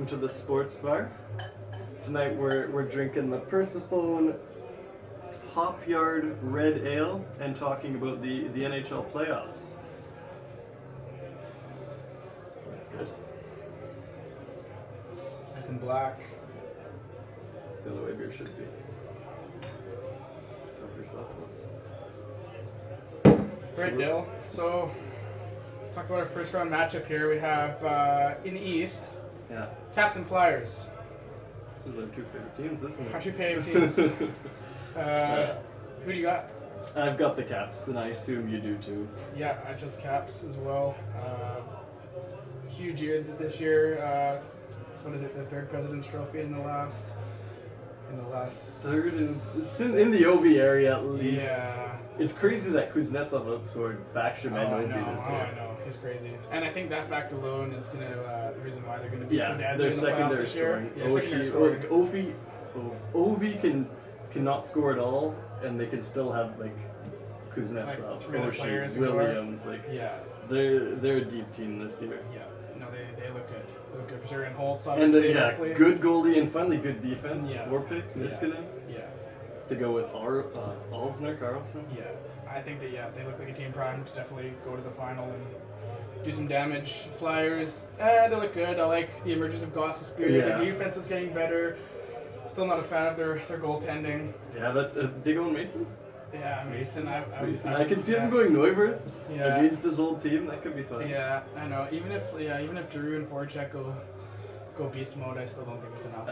to the sports bar. Tonight we're drinking the Persephone Hop Yard Red Ale and talking about the NHL Playoffs. That's good. It's in black. That's the only way beer should be. Help yourself up. Right, Dale. So, talk about our first round matchup here. We have in the East, Yeah. Caps and Flyers. This is our two favorite teams, isn't it? Our two favorite teams. Who do you got? I've got the Caps, and I assume you do too. Yeah, I chose Caps as well. Huge year this year. What is it? The third President's Trophy in the last. Third in the OV area at least. Yeah. It's crazy that Kuznetsov outscored Backstrom and Ovi this year. I know. He's crazy. And I think that fact alone is going to the reason why they're going to be so deadly their in the playoffs secondary this year. scoring. Yeah, secondary scoring. Ovi cannot score at all, and they can still have like Kuznetsov, Like, three other players Oshie, who are- Williams. Like Yeah. they're a deep team this year. Yeah. No, they look good. They look good for sure. And Holtz, And obviously. hopefully. good goalie and finally good defense. Yeah. Warpick, Niskanen. Yeah. To go with Alsner, Carlson. Yeah. I think that, they look like a team primed to definitely go to the final and do some damage. Flyers, they look good. I like the emergence of Goss's Spirit. Yeah. The defense is getting better. Still not a fan of their goaltending. Yeah, that's they going Mason. Yeah, Mason. I can see him going Neuwirth against his old team. That could be fun. Yeah, I know. Even if Giroux and Voracek go beast mode, I still don't think it's enough.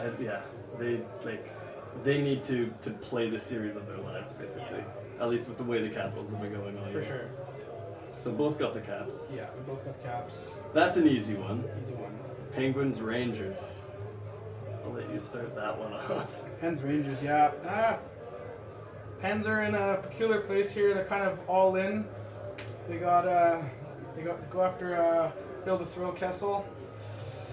They need to play the series of their lives, basically. At least with the way the Capitals have been going all year. For sure. So both got the Caps. Yeah, we both got Caps. That's an easy one. Easy one. Penguins Rangers. I'll let you start that one off. Pens Rangers, yeah. Pens are in a peculiar place here. They're kind of all in. They got go after Phil the Thrill Kessel.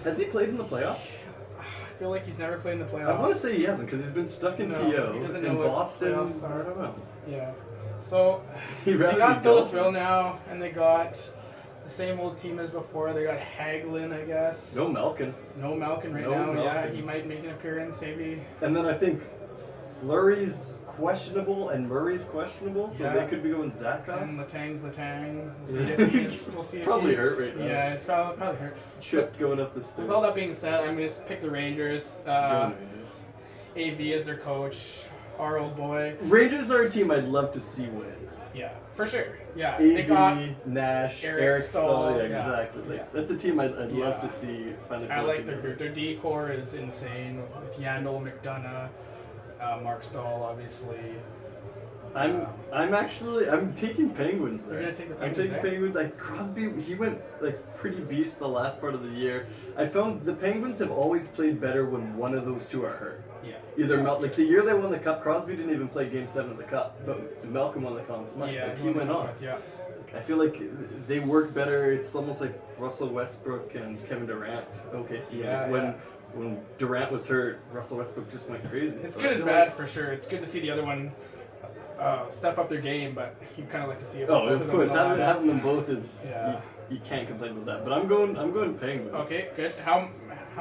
Has he played in the playoffs? I feel like he's never played in the playoffs. I want to say he hasn't because he's been stuck in TO. He doesn't know in what Boston. playoffs are. I don't know. Yeah. So He'd they rather got be Phil the Dolphin. Thrill now, and they got the same old team as before. They got Hagelin, I guess. No Malkin. No Malkin right No now. Yeah, Malkin. he might make an appearance, maybe. And then I think Fleury's questionable and Murray's questionable, so Yeah. they could be going Zakov. And Latang's Latang. He's probably hurt right now. Yeah, it's probably hurt. Tripped going up the stairs. With all that being said, I'm going to pick the Rangers. Going Rangers. AV as their coach. Our old boy. Rangers are a team I'd love to see win. Yeah, for sure. Yeah, they got. AV, Nash, Eric Eric Stahl, Stahl, yeah, yeah. exactly. Like, Yeah. that's a team I'd love Yeah. to see finally I put like their together. group. Their D-core is insane with Yandel, McDonough, Mark Stahl, obviously. I'm taking Penguins there. You're gonna take the I'm Penguins taking there? Penguins. Crosby, he went like pretty beast the last part of the year. I found the Penguins have always played better when one of those two are hurt. Yeah. Either like the year they won the Cup, Crosby didn't even play Game 7 of the Cup, but Malcolm won the Conn Smythe. Yeah, Like, he went on. Yeah. I feel like they work better. It's almost like Russell Westbrook and Kevin Durant. OKC. Yeah, when Durant was hurt, Russell Westbrook just went crazy. It's So I good and feel bad like- for sure. It's good to see the other one step up their game, but you kind of like to see it. Oh, both of them course, in the lineup. having them both is Yeah. you can't complain about that. But I'm going Penguins. Okay, good. How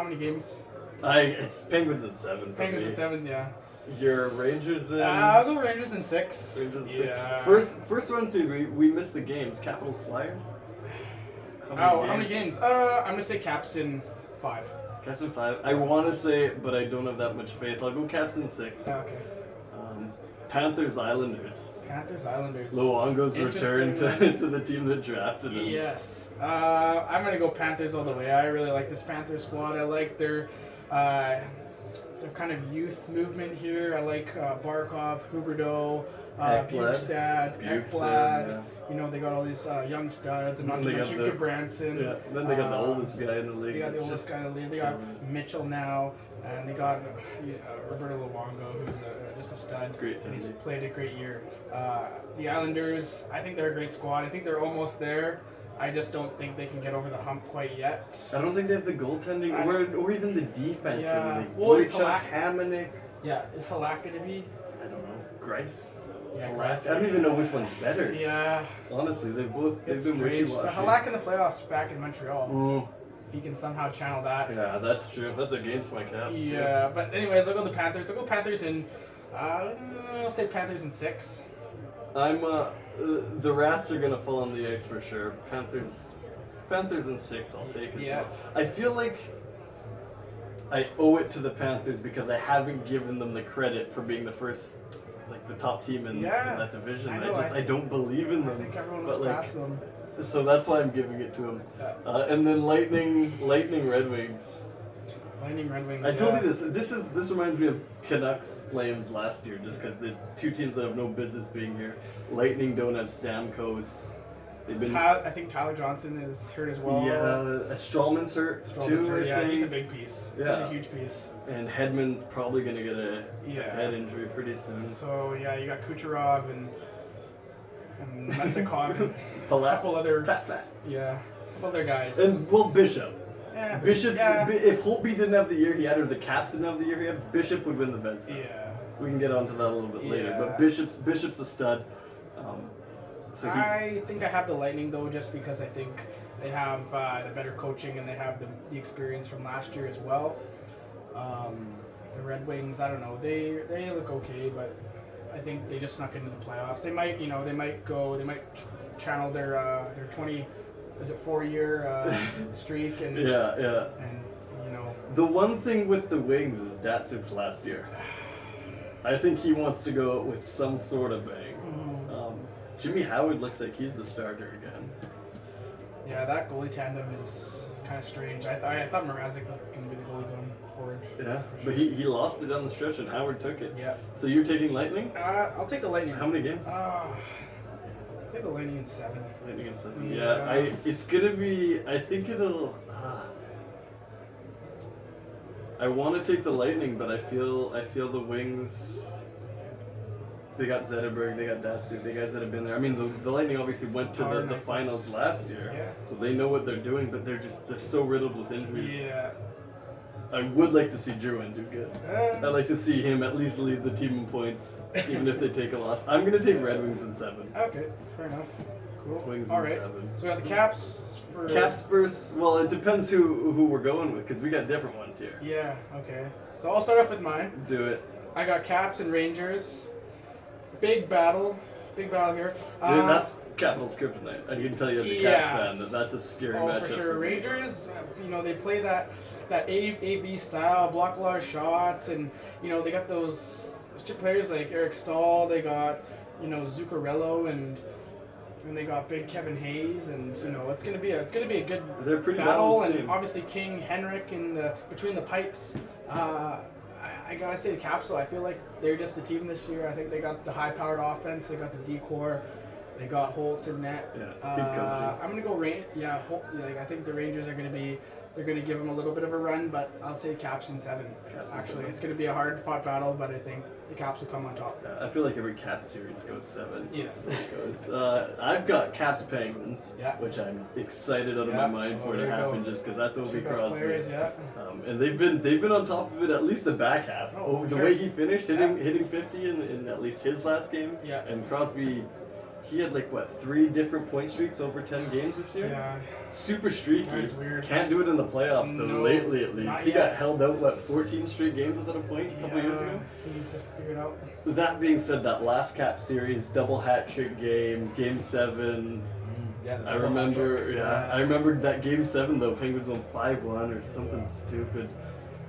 many games? It's Penguins at 7 for Penguins me. at 7, yeah. Your Rangers in I'll go Rangers in 6. Rangers at Yeah. 6. First one, so we missed the games. Capitals Flyers. How many games? I'm gonna say Caps in 5. Caps in 5. I want to say it, but I don't have that much faith. I'll go Caps in 6. Okay. Panthers Islanders. Panthers Islanders. Luongo's return Interesting. to the team that drafted him. Yes. I'm going to go Panthers all the way. I really like this Panthers squad. I like their kind of youth movement here. I like Barkov, Huberdeau, Bukestad, Ekblad. Yeah. You know, they got all these young studs, and not And to they got mention Branson. Yeah. Then they got the oldest guy in the league. They got the It's oldest just- guy in the league. They got Mitchell now, and they got Roberto Luongo, who's just a stud. Great And he's team. played a great year. The Islanders, I think they're a great squad. I think they're almost there. I just don't think they can get over the hump quite yet. I don't think they have the goaltending or even the defense. Yeah. Really. Well, it's Boychuk, Halak- Hamonic. Yeah, is Halak going to be? I don't know. Grice. Yeah, Halak. Grice. I don't even know which one's better. Yeah, Honestly, they've it's been strange. wishy-washy. But Halak in the playoffs back in Montreal. he can somehow channel that. Yeah, that's true. That's against my Caps. Yeah, but anyways, I'll go the Panthers. I'll go Panthers in. I'll say Panthers in 6. I'm the Rats are gonna fall on the ice for sure. Panthers in 6 I'll take as well. I feel like I owe it to the Panthers because I haven't given them the credit for being the first, like the top team in that division. I don't believe in them. I think everyone but looks like, past them. so that's why I'm giving it to them. And then Lightning Red Wings. Lightning Red Wings. I told you this. This reminds me of Canucks Flames last year, just because the two teams that have no business being here. Lightning don't have Stamkos. They've been. I think Tyler Johnson is hurt as well. Yeah, Strawman's hurt too. Yeah, he's a big piece. Yeah. He's a huge piece. And Hedman's probably gonna get a head injury pretty soon. So yeah, you got Kucherov and Mestikov and a couple other couple other guys. And Bishop. Yeah, Bishop's if Holtby didn't have the year he had, or the Caps didn't have the year he had, Bishop would win the Vezina. Yeah. We can get onto that a little bit later, but Bishop's a stud. I think I have the Lightning though, just because I think they have the better coaching and they have the experience from last year as well. The Red Wings, I don't know, they look okay, but I think they just snuck into the playoffs. They might channel their 4-year streak and The one thing with the Wings is Datsuk's last year. I think he wants to go with some sort of bang. Jimmy Howard looks like he's the starter again. Yeah, that goalie tandem is kind of strange. I thought Mrazek was going to be the goalie going forward. Yeah, but he lost it down the stretch and Howard took it. Yeah. So you're taking Lightning? I'll take the Lightning. How many games? I'll take the Lightning in 7. Lightning in 7. Yeah, it's gonna be. I think it'll. I want to take the Lightning, but I feel the Wings. They got Zetterberg, they got Datsuk, the guys that have been there. I mean, the Lightning obviously went to the finals last year, so they know what they're doing, but they're so riddled with injuries. Yeah. I would like to see Drouin do good. I'd like to see him at least lead the team in points, even if they take a loss. I'm going to take Red Wings in 7. Okay, fair enough. Cool. Wings All in right. 7. So we got the Caps for... Caps versus... Well, it depends who we're going with, because we got different ones here. Yeah, okay. So I'll start off with mine. Do it. I got Caps and Rangers. Big battle here. That's Capitals kryptonite. I can tell you as a Caps fan that's a scary matchup. For sure. Rangers, they play that AV style, block a lot of shots, and they got those players like Eric Stahl. They got Zuccarello, and they got big Kevin Hayes, and it's gonna be a good battle. And team. Obviously King, Henrik, in between the pipes. I gotta say the Caps, so I feel like they're just the team this year. I think they got the high-powered offense. They got the D-core. They got Holtz in net. Yeah, good coaching. I'm gonna go I think the Rangers are they're gonna give them a little bit of a run, but I'll say Caps in 7. Actually, it's gonna be a hard-fought battle, but I think the Caps will come on top. Yeah, I feel like every Caps series goes 7. Yeah. So it goes. I've got Caps Penguins, which I'm excited out of my mind for to happen, just because that's Ovi Crosby. Players, and they've been on top of it at least the back half. The way he finished, hitting 50 in at least his last game. Yeah. And Crosby, he had 3 different point streaks over 10 games this year. Yeah. Super streaky. That's weird. Can't do it in the playoffs though. Lately, at least he got held out 14 straight games without a point a couple years ago. He's just figured out. That being said, that last Cap series double hat trick game 7. I remember. I remember that game 7 though. Penguins won 5-1 or something stupid,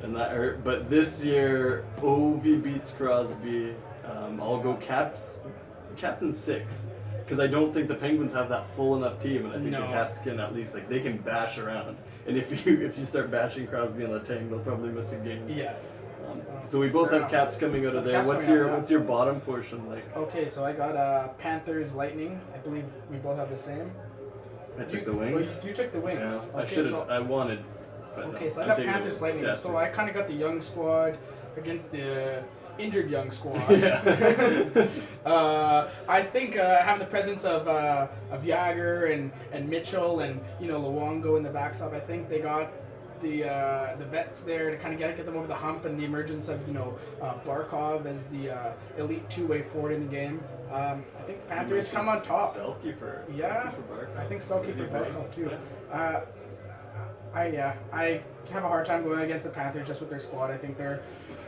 and that hurt. But this year, Ovi beats Crosby. I'll go Caps in 6. Because I don't think the Penguins have that full enough team, and I think the Caps can at least they can bash around. And if you start bashing Crosby and Letang, they'll probably miss a game. Yeah. So we both have Caps coming out of there. What's your bottom portion like? Okay, so I got Panthers Lightning. I believe we both have the same. I took the Wings. You took the Wings. Yeah, I should have. I wanted. Okay, so I got Panthers Lightning. So I kind of got the young squad against the injured young squad. I think having the presence of Yager and Mitchell and Luongo in the backstop, I think they got the vets there to kind of get them over the hump, and the emergence of Barkov as the elite two-way forward in the game. I think the Panthers come on top. Selke for I think Selke for Barkov too. I have a hard time going against the Panthers just with their squad. I think they're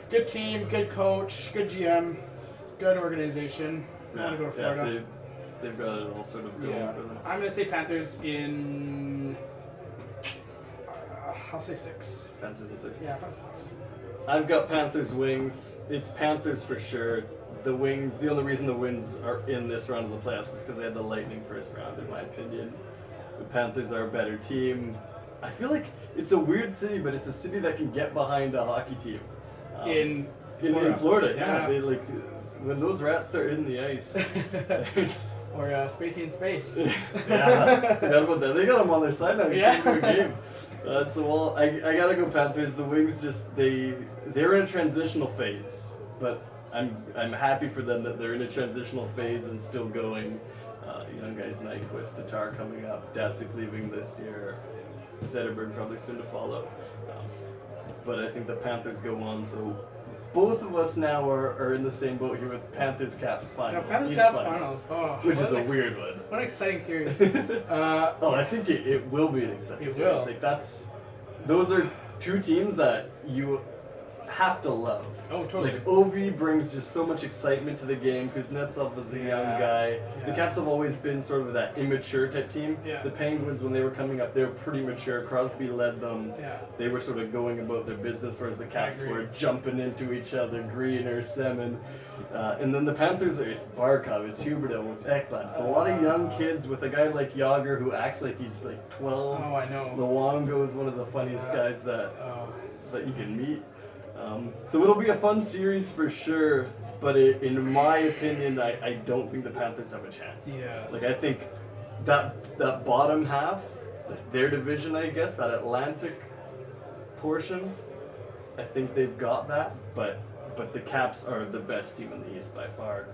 good team, good coach, good GM, good organization. I want to go to Florida. Yeah, they've got it all sort of going for them. I'm going to say Panthers in... I'll say 6. Panthers in 6? Yeah, Panthers 6. I've got Panthers Wings. It's Panthers for sure. The Wings, the only reason the Wings are in this round of the playoffs is because they had the Lightning first round, in my opinion. The Panthers are a better team. I feel like it's a weird city, but it's a city that can get behind a hockey team. In Florida, yeah. They like when those rats start hitting the ice. Or Spacey in Space. Yeah, forgot about that. They got them on their side now. Yeah. Game. I gotta go Panthers. The Wings they're in a transitional phase, but I'm happy for them that they're in a transitional phase and still going. Young guys, Nyquist, Tatar coming up, Datsuk leaving this year, Zetterberg probably soon to follow. But I think the Panthers go on, so both of us now are in the same boat here with Panthers Caps final. Yeah, Panthers Caps finals. Oh, which is a weird one. What an exciting series. I think it will be an exciting series. Will. Like those are two teams that you have to love. Oh, totally. Like Ovi brings just so much excitement to the game. Kuznetsov was a young guy. Yeah. The Caps have always been sort of that immature type team. Yeah. The Penguins, when they were coming up, they were pretty mature. Crosby led them. Yeah. They were sort of going about their business, whereas the Caps were jumping into each other. Greener, Semin. And then the Panthers, it's Barkov, it's Huberdeau, it's Ekblad. It's a lot of young kids with a guy like Yager who acts like he's like 12. Oh, I know. Luongo is one of the funniest guys that you can meet. So it'll be a fun series for sure, but in my opinion, I don't think the Panthers have a chance. Yes. Like I think that bottom half, like their division, I guess, that Atlantic portion, I think they've got that, but the Caps are the best team in the East by far,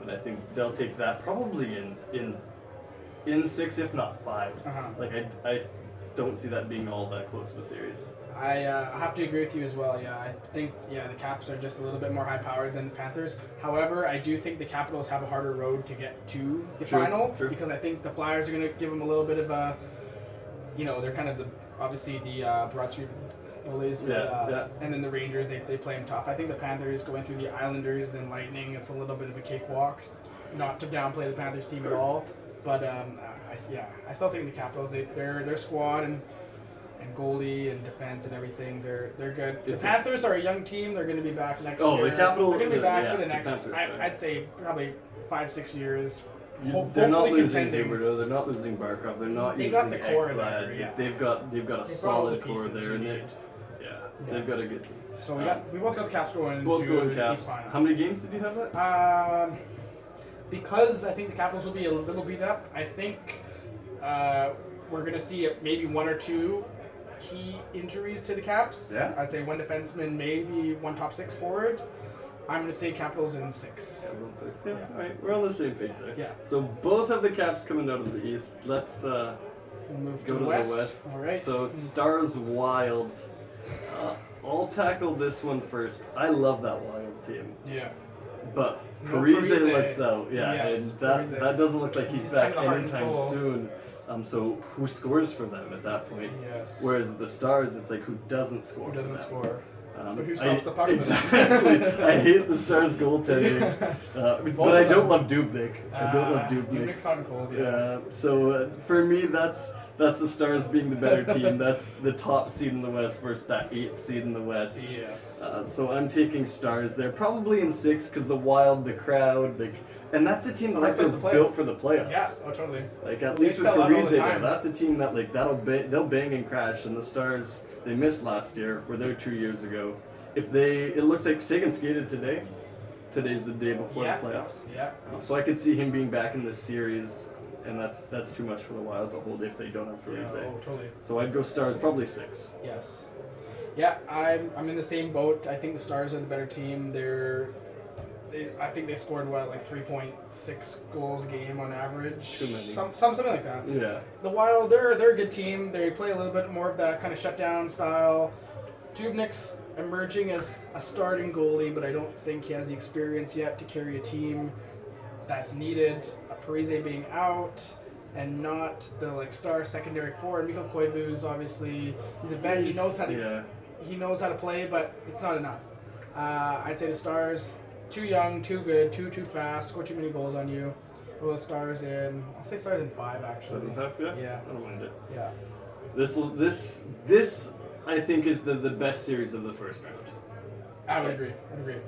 and I think they'll take that probably in 6, if not 5. Like I don't see that being all that close of a series. I have to agree with you as well. Yeah, I think the Caps are just a little bit more high-powered than the Panthers. However, I do think the Capitals have a harder road to get to the final because I think the Flyers are going to give them a little bit of a, they're kind of obviously the Broad Street Bullies, and then the Rangers they play them tough. I think the Panthers going through the Islanders, then Lightning, it's a little bit of a cakewalk. Not to downplay the Panthers team at all, but I still think the Capitals their squad and goalie and defense and everything, they're good. The Panthers are a young team. They're going to be back next year. The Capitals, they're going to be back for the next, Panthers, I'd say probably 5-6 years. They're not losing Huberdeau. They're not losing Barkov. They're not using got the core Ekblad. there. Yeah. They've got a solid core there, and they've got a good team. So we both got the Caps going. Both to going the Caps. East final. How many games did you have that? Because I think the Capitals will be a little beat up. I think we're going to see maybe 1 or 2 key injuries to the Caps. Yeah. I'd say 1 defenseman, maybe 1 top 6 forward. I'm going to say Capitals in 6. Capitals 6. Yeah. All right. We're on the same page there. Yeah. So both of the Caps coming out of the East. Let's we'll move go to the West. All right. So Stars Wild. I'll tackle this one first. I love that Wild team. Yeah. But Parise looks out. Yeah. Yes, and that doesn't look like he's back kind of anytime soon. So who scores for them at that point? Yes. Whereas the Stars, it's like who doesn't score. Who doesn't for them. score? But who stops the puck? Exactly. I hate the Stars goaltending, but I don't love Dubnyk. I don't love Dubnyk. Dubnyk's hot and cold. Yeah. So for me, that's the Stars being the better team. That's the top seed in the West versus that 8th seed in the West. Yes. So I'm taking Stars there, probably in 6 because the Wild, the crowd, and that's a team that I feel is built for the playoffs. Yeah, totally. Like at least with Parise there, that's a team that they'll bang and crash. And the Stars, they missed last year. Were there 2 years ago. It looks like Sagan skated today. Today's the day before the playoffs. Yeah. So I could see him being back in this series, and that's too much for the Wild to hold if they don't have Parise. Yeah, totally. So I'd go Stars, probably 6. Yes. Yeah, I'm in the same boat. I think the Stars are the better team. I think they scored 3.6 goals a game on average. Too many. Something like that. Yeah. The Wild, they're a good team. They play a little bit more of that kind of shutdown style. Dubnyk's emerging as a starting goalie, but I don't think he has the experience yet to carry a team that's needed. Parise being out, and not the like star secondary forward. Mikko Koivu's obviously he's a vet. He knows how to play, but it's not enough. I'd say the Stars too young, too good, too fast, score too many goals on you. Well, the Stars in I'll say Stars in 5 actually. 7.5, Yeah. I don't mind it. Yeah. This I think is the best series of the first round. I would agree.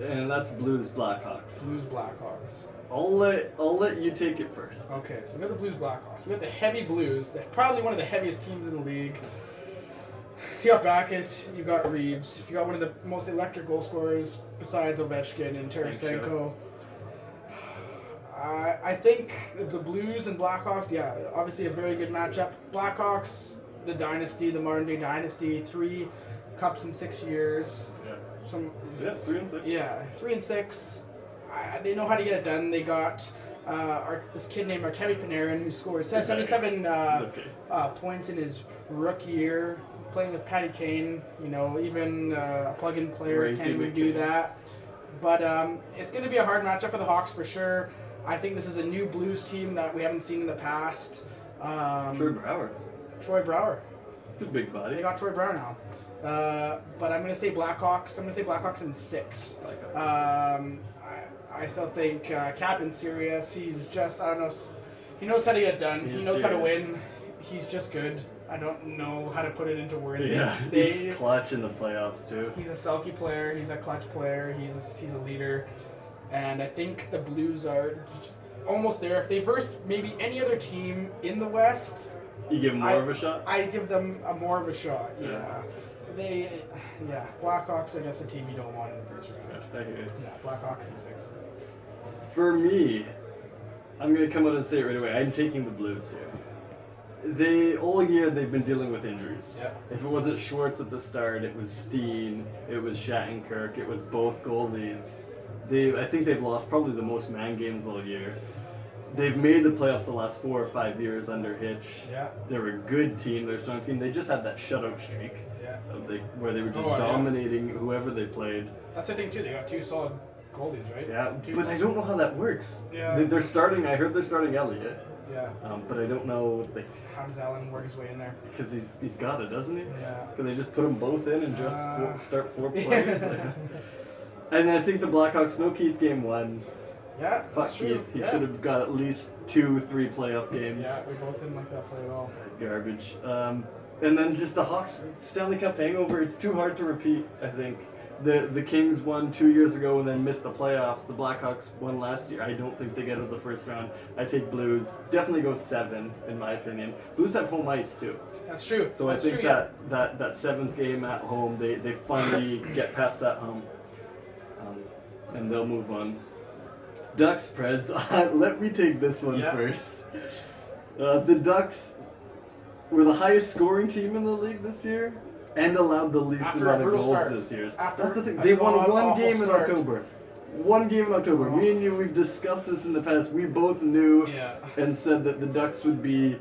And that's Blues Blackhawks. Blues Blackhawks. I'll let you take it first. Okay, so we got the Blues Blackhawks. We got the heavy Blues. They're probably one of the heaviest teams in the league. You got Backus, you got Reeves, you got one of the most electric goal scorers besides Ovechkin and Tarasenko. I think the Blues and Blackhawks, yeah, obviously a very good matchup. Blackhawks, the dynasty, the modern day dynasty, 3 cups in 6 years. Yeah. 3 and 6. Yeah, 3 and 6. They know how to get it done. They got this kid named Artemi Panarin who scored 77 points in his rookie year, playing with Patty Kane. You know, even a plug-in player can't even do that. But it's going to be a hard matchup for the Hawks for sure. I think this is a new Blues team that we haven't seen in the past. Troy Brouwer. He's a big body. They got Troy Brouwer now. But I'm going to say Blackhawks. I'm going to say Blackhawks in 6. I still think Captain's serious. He's just, I don't know, he knows how to get done. He knows how to win. He's just good. I don't know how to put it into words. Yeah, he's clutch in the playoffs too. He's a sulky player. He's a clutch player. He's a leader. And I think the Blues are almost there. If they versed maybe any other team in the West, you give them more of a shot? I give them more of a shot, yeah. Blackhawks are just a team you don't want in the first round. I hear you. Yeah, Blackhawks in 6. For me, I'm going to come out and say it right away. I'm taking the Blues here. All year they've been dealing with injuries. Yeah. If it wasn't Schwartz at the start, it was Steen, it was Shattenkirk, it was both goalies. I think they've lost probably the most man games all year. They've made the playoffs the last 4 or 5 years under Hitch. Yeah. They're a good team. They're a strong team. They just had that shutout streak. Yeah. Where they were just dominating whoever they played. That's the thing too. They got 2 solid goalies, right? Yeah, but I don't know how that works. Yeah. They're starting. I heard they're starting Elliott. Yeah. But I don't know. How does Allen work his way in there? Because he's got it, doesn't he? Yeah. Can they just put them both in and just start 4 plays? And I think the Blackhawks know Keith game 1. Yeah, fuck Keith. He should have got at least 2-3 playoff games. Yeah, we both didn't like that play at all. Garbage. And then just the Hawks Stanley Cup hangover. It's too hard to repeat, I think. The Kings won 2 years ago and then missed the playoffs. The Blackhawks won last year. I don't think they get out of the first round. I take Blues. Definitely go 7, in my opinion. Blues have home ice, too. That's true. So I think that 7th game at home, they finally get past that hump. And they'll move on. Ducks, Preds. Let me take this one first. The Ducks were the highest scoring team in the league this year and allowed the least amount of goals this year. That's the thing. They won 1 game in October. 1 game in October. Me and you, we've discussed this in the past. We both knew and said that the Ducks would be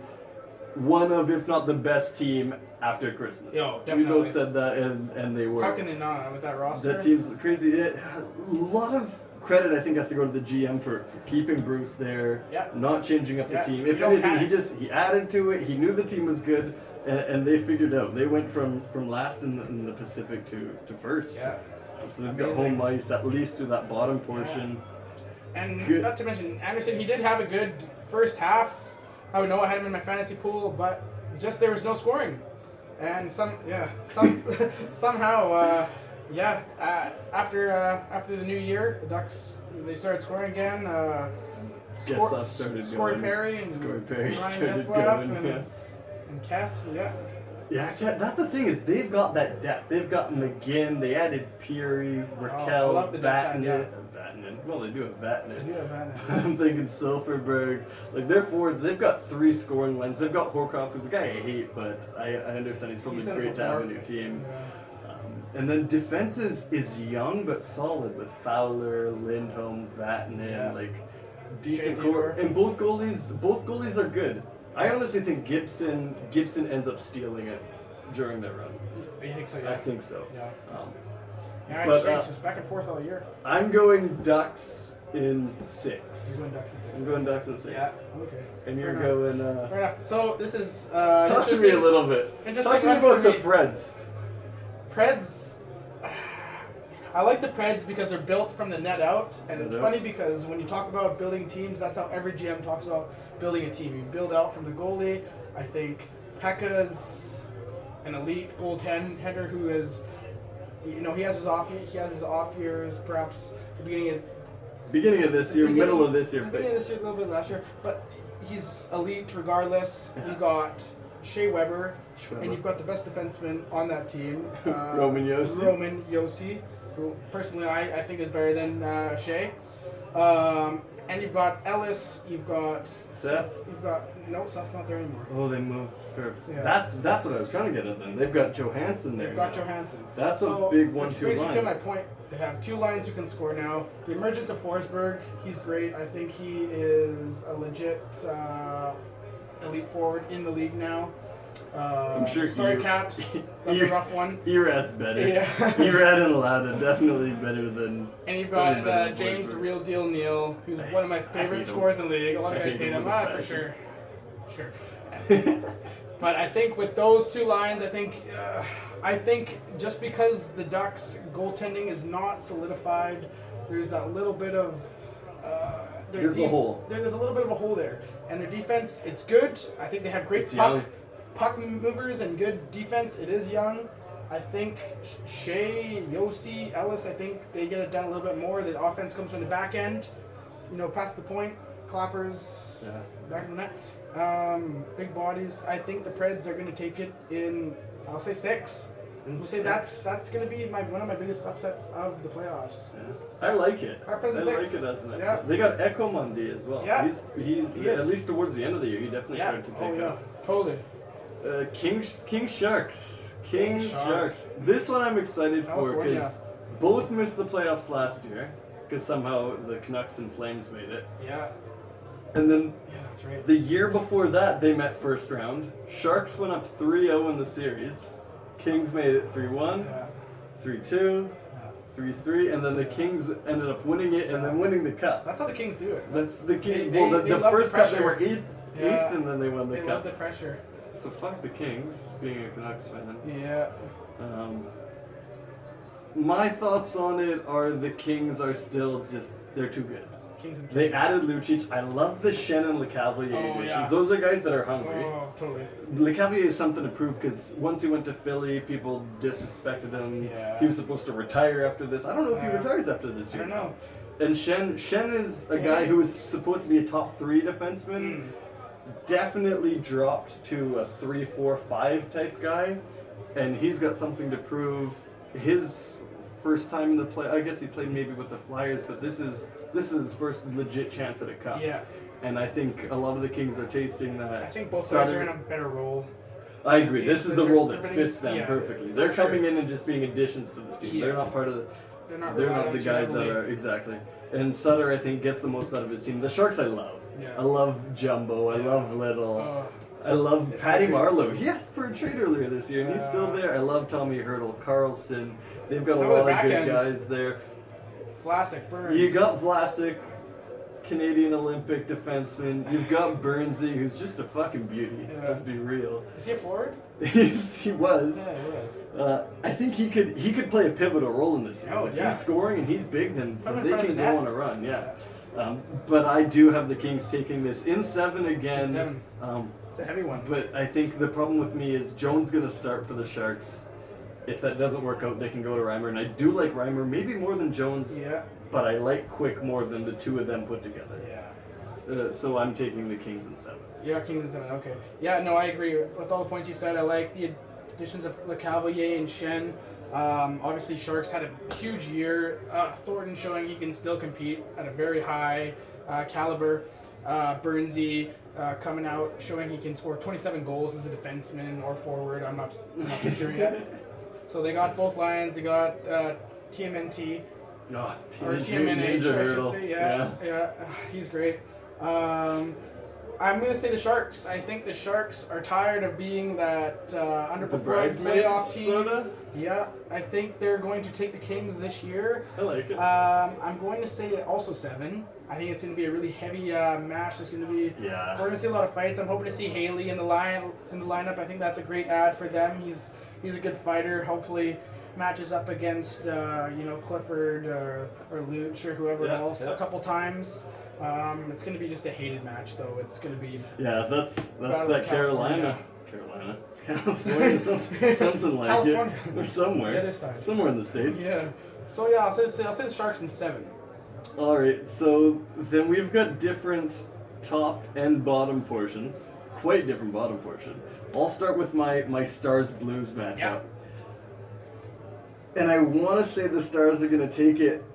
one of, if not the best team after Christmas. Definitely. We both said that, and they were. How can they not with that roster? That team's crazy. A lot of credit, I think, has to go to the GM for keeping Bruce there, not changing up the team. If anything, he added to it. He knew the team was good, and they figured out. They went from last in the Pacific to first. Yeah. So they've got home ice at least through that bottom portion. Yeah. And not to mention, Anderson, he did have a good first half. I would know I had him in my fantasy pool, but just there was no scoring. And somehow, after the new year, the Ducks, they started scoring again. Scored Perry and Ryan Getzlaf and Cass, Yeah, that's the thing is they've got that depth. They've got McGinn. They added Peary, Raquel, Vatanen. Well, they do have Vatanen. I'm thinking Silverberg. Like their forwards, they've got 3 scoring lanes. They've got Horkoff, who's a guy I hate, but I understand he's probably great to have a new team. And then defense is young but solid with Fowler, Lindholm, Vatanen, like decent core. And both goalies are good. I honestly think Gibson ends up stealing it during their run. You think so? Yeah. I think so. Yeah. But it's back and forth all year. I'm going Ducks in 6. You're going Ducks in 6. I'm going Ducks in 6. Yeah, okay. And you're going... Fair enough. So this is... talk to me a little bit. Talk to me about the Preds. Preds... I like the Preds because they're built from the net out, and it's funny because when you talk about building teams, that's how every GM talks about building a team. You build out from the goalie. I think Pekka's an elite goaltender who is, he has his off years, perhaps the beginning of this year, middle of this year, beginning of this year, a little bit last year, but he's elite regardless. You got Shea Weber, and you've got the best defenseman on that team, Roman Josi, who personally I think is better than Shea. And you've got Ellis, you've got Seth. Seth's not there anymore. Oh, they moved. That's what I was trying to get at then. They've got Johansson there. That's a big 1-2 line. Which brings me to my point. They have 2 lines who can score now. The emergence of Forsberg, he's great. I think he is a legit elite forward in the league now. I'm sure. Sorry, Caps. That's a rough one. Erad's better. Yeah. Erad and Lada definitely better than. And you've got James the Real Deal Neal, who's one of my favorite scorers in the league. A lot of guys hate him. For sure. But I think with those 2 lines, I think just because the Ducks' goaltending is not solidified, there's that little bit of. There's a hole. There's a little bit of a hole there, and their defense, it's good. I think they have great puck movers and good defense. It is young. I think Shea, Josi, Ellis, I think they get it done a little bit more. The offense comes from the back end, past the point, clappers, back in the net. Big bodies. I think the Preds are going to take it in, I'll say 6. We'll say that's going to be one of my biggest upsets of the playoffs. Yeah. I like it. I like it as an upset. They got Echo Monday as well. Yeah. He at least towards the end of the year, he definitely started to take off. Totally. King Sharks. This one I'm excited for because both missed the playoffs last year because somehow the Canucks and Flames made it. Yeah. And then that's right. The year before that, they met first round. Sharks went up 3-0 in the series. Kings made it 3-1, 3-2, 3-3, and then the Kings ended up winning it and then winning the cup. That's how the Kings do it. That's the King. The first cup they were 8th, and then they won the cup. They love the pressure. So fuck the Kings, being a Canucks fan. Yeah. My thoughts on it are the Kings are still they're too good. They added Lucic. I love the Shen and LeCavalier additions. Yeah. Those are guys that are hungry. Oh, totally. LeCavalier is something to prove because once he went to Philly, people disrespected him. Yeah. He was supposed to retire after this. I don't know if he retires after this year. I don't know. And Shen is a guy who was supposed to be a top 3 defenseman. Definitely dropped to a 3, 4, 5 type guy, and he's got something to prove. His first time in the play, I guess he played maybe with the Flyers, but this is his first legit chance at a cup. Yeah. And I think a lot of the Kings are tasting that. I think both guys are in a better role. I agree. This is the role that fits them perfectly. They're coming in and just being additions to this team. Yeah. They're not part of the. They're not the guys that are exactly. And Sutter, I think, gets the most out of his team. The Sharks, I love. Yeah. I love Jumbo. I love Little. I love Patty Marleau. He asked for a trade earlier this year, and he's still there. I love Tommy Hurdle, Carlson. They've got a lot of good guys there. Vlasic, Burns. You got Vlasic, Canadian Olympic defenseman. You've got Burnsy, who's just a fucking beauty. Yeah. Let's be real. Is he a forward? he was. Yeah, he was. I think he could play a pivotal role in this series. If he's scoring and he's big, then they can go on a run. Yeah. But I do have the Kings taking this in 7 again. In 7. It's a heavy one. But I think the problem with me is Jones going to start for the Sharks. If that doesn't work out, they can go to Reimer. And I do like Reimer, maybe more than Jones. Yeah. But I like Quick more than the 2 of them put together. Yeah. So I'm taking the Kings in 7. Yeah, Kings in 7. Okay. Yeah, no, I agree with all the points you said. I like the additions of LeCavalier and Shen. Obviously, Sharks had a huge year. Thornton showing he can still compete at a very high caliber. Burnsy coming out showing he can score 27 goals as a defenseman or forward. I'm not too sure yet. So they got both lines. They got TMNT. Oh, or TMNH, I should say. Yeah. He's great. I'm going to say the Sharks. I think the Sharks are tired of being that underperforming bridesmaids, playoff team. sorta? Yeah, I think they're going to take the Kings this year. I like it. I'm going to say also 7. I think it's going to be a really heavy match. There's going to be we're going to see a lot of fights. I'm hoping to see Haley in the lineup. I think that's a great add for them. He's a good fighter. Hopefully matches up against Clifford or Luch or whoever else a couple times. It's going to be just a hated match, though. It's going to be that's that California, something like California. it, or somewhere, The other side. somewhere in the States. Yeah. So yeah, I'll say the Sharks in 7. All right, so then we've got different top and bottom portions, quite different bottom portion. I'll start with my Stars Blues matchup. Yeah. And I want to say the Stars are going to take it,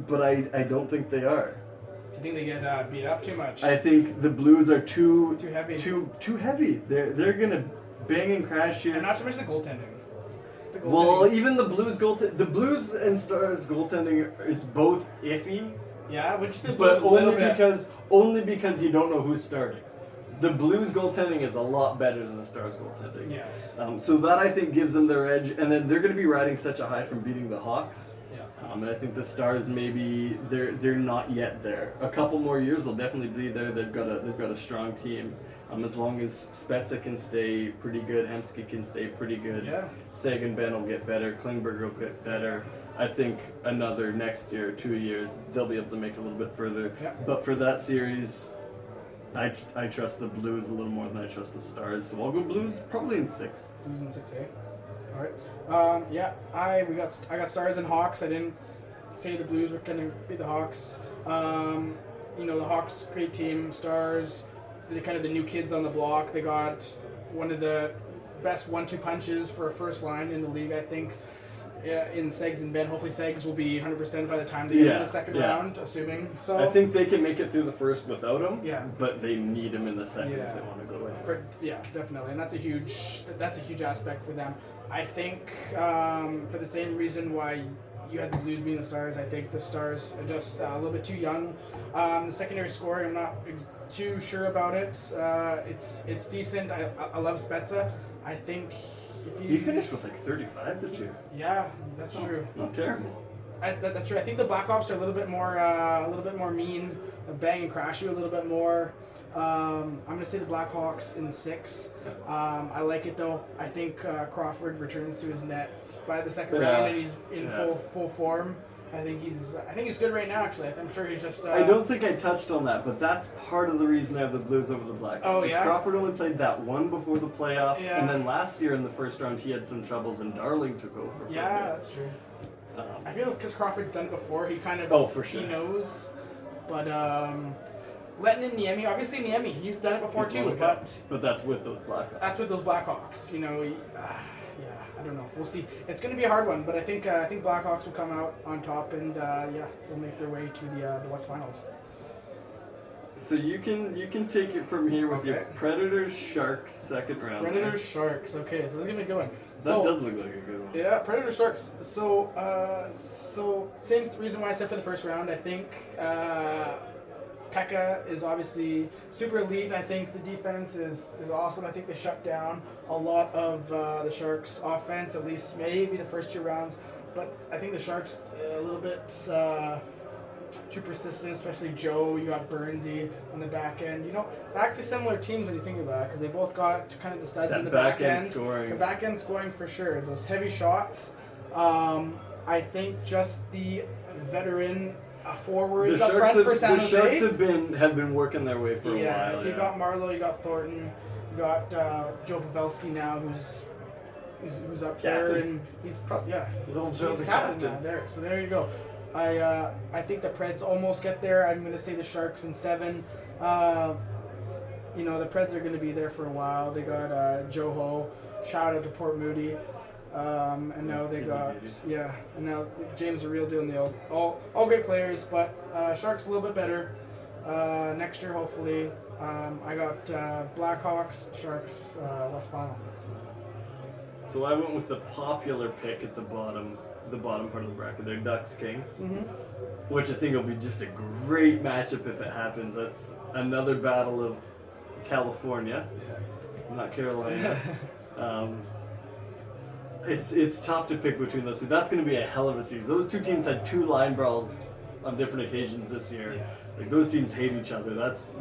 but I don't think they are. You think they get beat up too much? I think the Blues are too heavy. Too heavy. They're going to bang and crash here. And not to mention the goaltending. Well, even the Blues and Stars goaltending is both iffy. Yeah, which the But Blues only because you don't know who's starting. The Blues goaltending is a lot better than the Stars goaltending. Yes. So that I think gives them their edge, and then they're going to be riding such a high from beating the Hawks. Yeah. And I think the Stars maybe they're not yet there. A couple more years they'll definitely be there. They've got a strong team. As long as Spezza can stay pretty good, Hemsky can stay pretty good. Yeah. Sagan Ben will get better. Klingberg will get better. I think another next year, 2 years, they'll be able to make it a little bit further. Yeah. But for that series, I trust the Blues a little more than I trust the Stars. So I'll go Blues probably in 6. Blues in 6, All right. I got Stars and Hawks. I didn't say the Blues were going to beat the Hawks. The Hawks, great team. Stars, they're kind of the new kids on the block. They got one of the best 1-2 punches for a first line in the league, I think. In Segs and Ben. Hopefully Segs will be 100% by the time they get to the second round, assuming. So I think they can make it through the first without him. Yeah. But they need him in the second if they want to go in. Definitely, and that's a huge aspect for them. I think for the same reason why you had the Blues being the Stars, I think the Stars are just a little bit too young. The secondary scoring, I'm not too sure about it. It's decent. I love Spezza. I think. He finished with 35 this year. Yeah, that's true. Not terrible. That's true. I think the Blackhawks are a little bit more mean, bang and crash you a little bit more. I'm gonna say the Blackhawks in 6. I like it though. I think Crawford returns to his net by the second round and he's in full form. I think he's good right now. Actually, I'm sure he's just. I don't think I touched on that, but that's part of the reason I have the Blues over the Blackhawks. Oh yeah. Crawford only played that one before the playoffs, Yeah. and then last year in the first round he had some troubles, and Darling took over. Yeah, that's true. I feel because Crawford's done it before, he kind of. Oh, for sure. He knows, but letting in Niemi, obviously Niemi, he's done it before too, but that's with those Blackhawks. That's with those Blackhawks, I don't know. We'll see. It's going to be a hard one, but I think Blackhawks will come out on top, and they'll make their way to the West Finals. So you can take it from here with your Predators Sharks second round. Predators Sharks. Okay, so this is going to be a good one. That does look like a good one. Yeah, Predators Sharks. So same reason why I said for the first round. I think Pekka is obviously super elite. I think the defense is awesome. I think they shut down a lot of the Sharks' offense, at least maybe the first 2 rounds. But I think the Sharks a little bit too persistent, especially Joe. You got Burnsy on the back end. Back to similar teams when you think about it, because they both got kind of the studs in the back end. Scoring. The back end scoring for sure. Those heavy shots. I think just the veteran forwards up front for San Jose. The Sharks have been working their way for a while. You got Marlowe, you got Thornton, you got Joe Pavelski now, who's up there, and he's captain now. There, so there you go. I think the Preds almost get there. I'm going to say the Sharks in 7. The Preds are going to be there for a while. They got Joe Ho. Shout out to Port Moody. And now they got and now James a real deal in the all great players, but Sharks a little bit better next year hopefully. I got Blackhawks, Sharks, West Finals. So I went with the popular pick at the bottom part of the bracket. They're Ducks Kings, which I think will be just a great matchup if it happens. That's another battle of California, not Carolina. It's tough to pick between those two. That's going to be a hell of a series. Those two teams had 2 line brawls on different occasions this year. Yeah. Like those teams hate each other. That's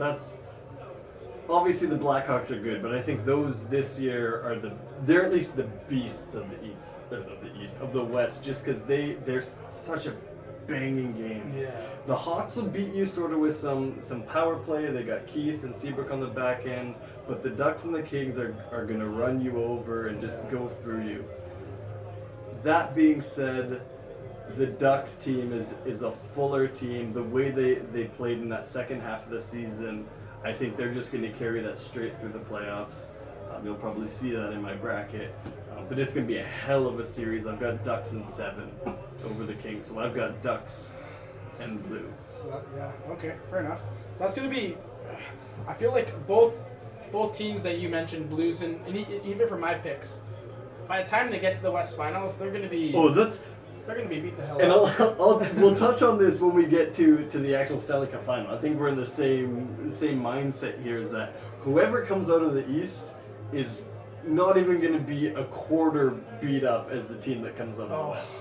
obviously the Blackhawks are good, but I think those this year are they're at least the beasts of the West, just because they're such a banging game. Yeah. The Hawks will beat you sort of with some power play. They got Keith and Seabrook on the back end, but the Ducks and the Kings are going to run you over and just go through you. That being said, the Ducks team is a fuller team. The way they played in that second half of the season, I think they're just going to carry that straight through the playoffs. You'll probably see that in my bracket. But it's going to be a hell of a series. I've got Ducks in 7 over the Kings. So I've got Ducks and Blues. Yeah, okay, fair enough. So that's going to be, I feel like both teams that you mentioned, Blues and even for my picks, by the time they get to the West Finals, they're going to be... Oh, they're going to be beat the hell and out. we'll touch on this when we get to the actual Stanley Cup final. I think we're in the same mindset here, is that whoever comes out of the East is not even going to be a quarter beat up as the team that comes out of the West.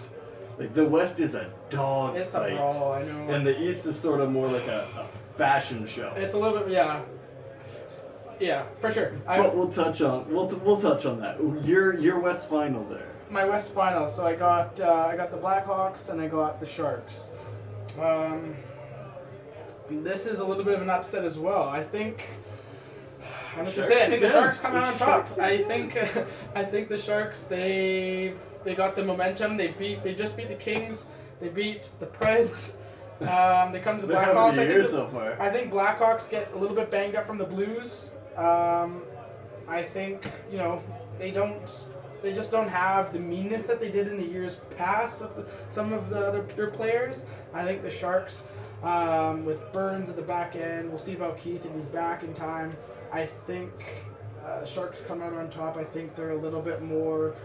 Like the West is a dog It's fight, a brawl, I know. and the East is sort of more like a fashion show. It's a little bit, yeah, for sure. But we'll touch on that. Your West final there. My West Final. So I got the Blackhawks and I got the Sharks. This is a little bit of an upset as well. I think. I'm just gonna say I think the Sharks come out on top. I think the Sharks they got the momentum. They just beat the Kings. They beat the Preds. They come to the Blackhawks. I think Blackhawks get a little bit banged up from the Blues. I think they just don't have the meanness that they did in the years past with some of their players. I think the Sharks, with Burns at the back end, we'll see about Keith if he's back in time. I think the Sharks come out on top. I think they're a little bit more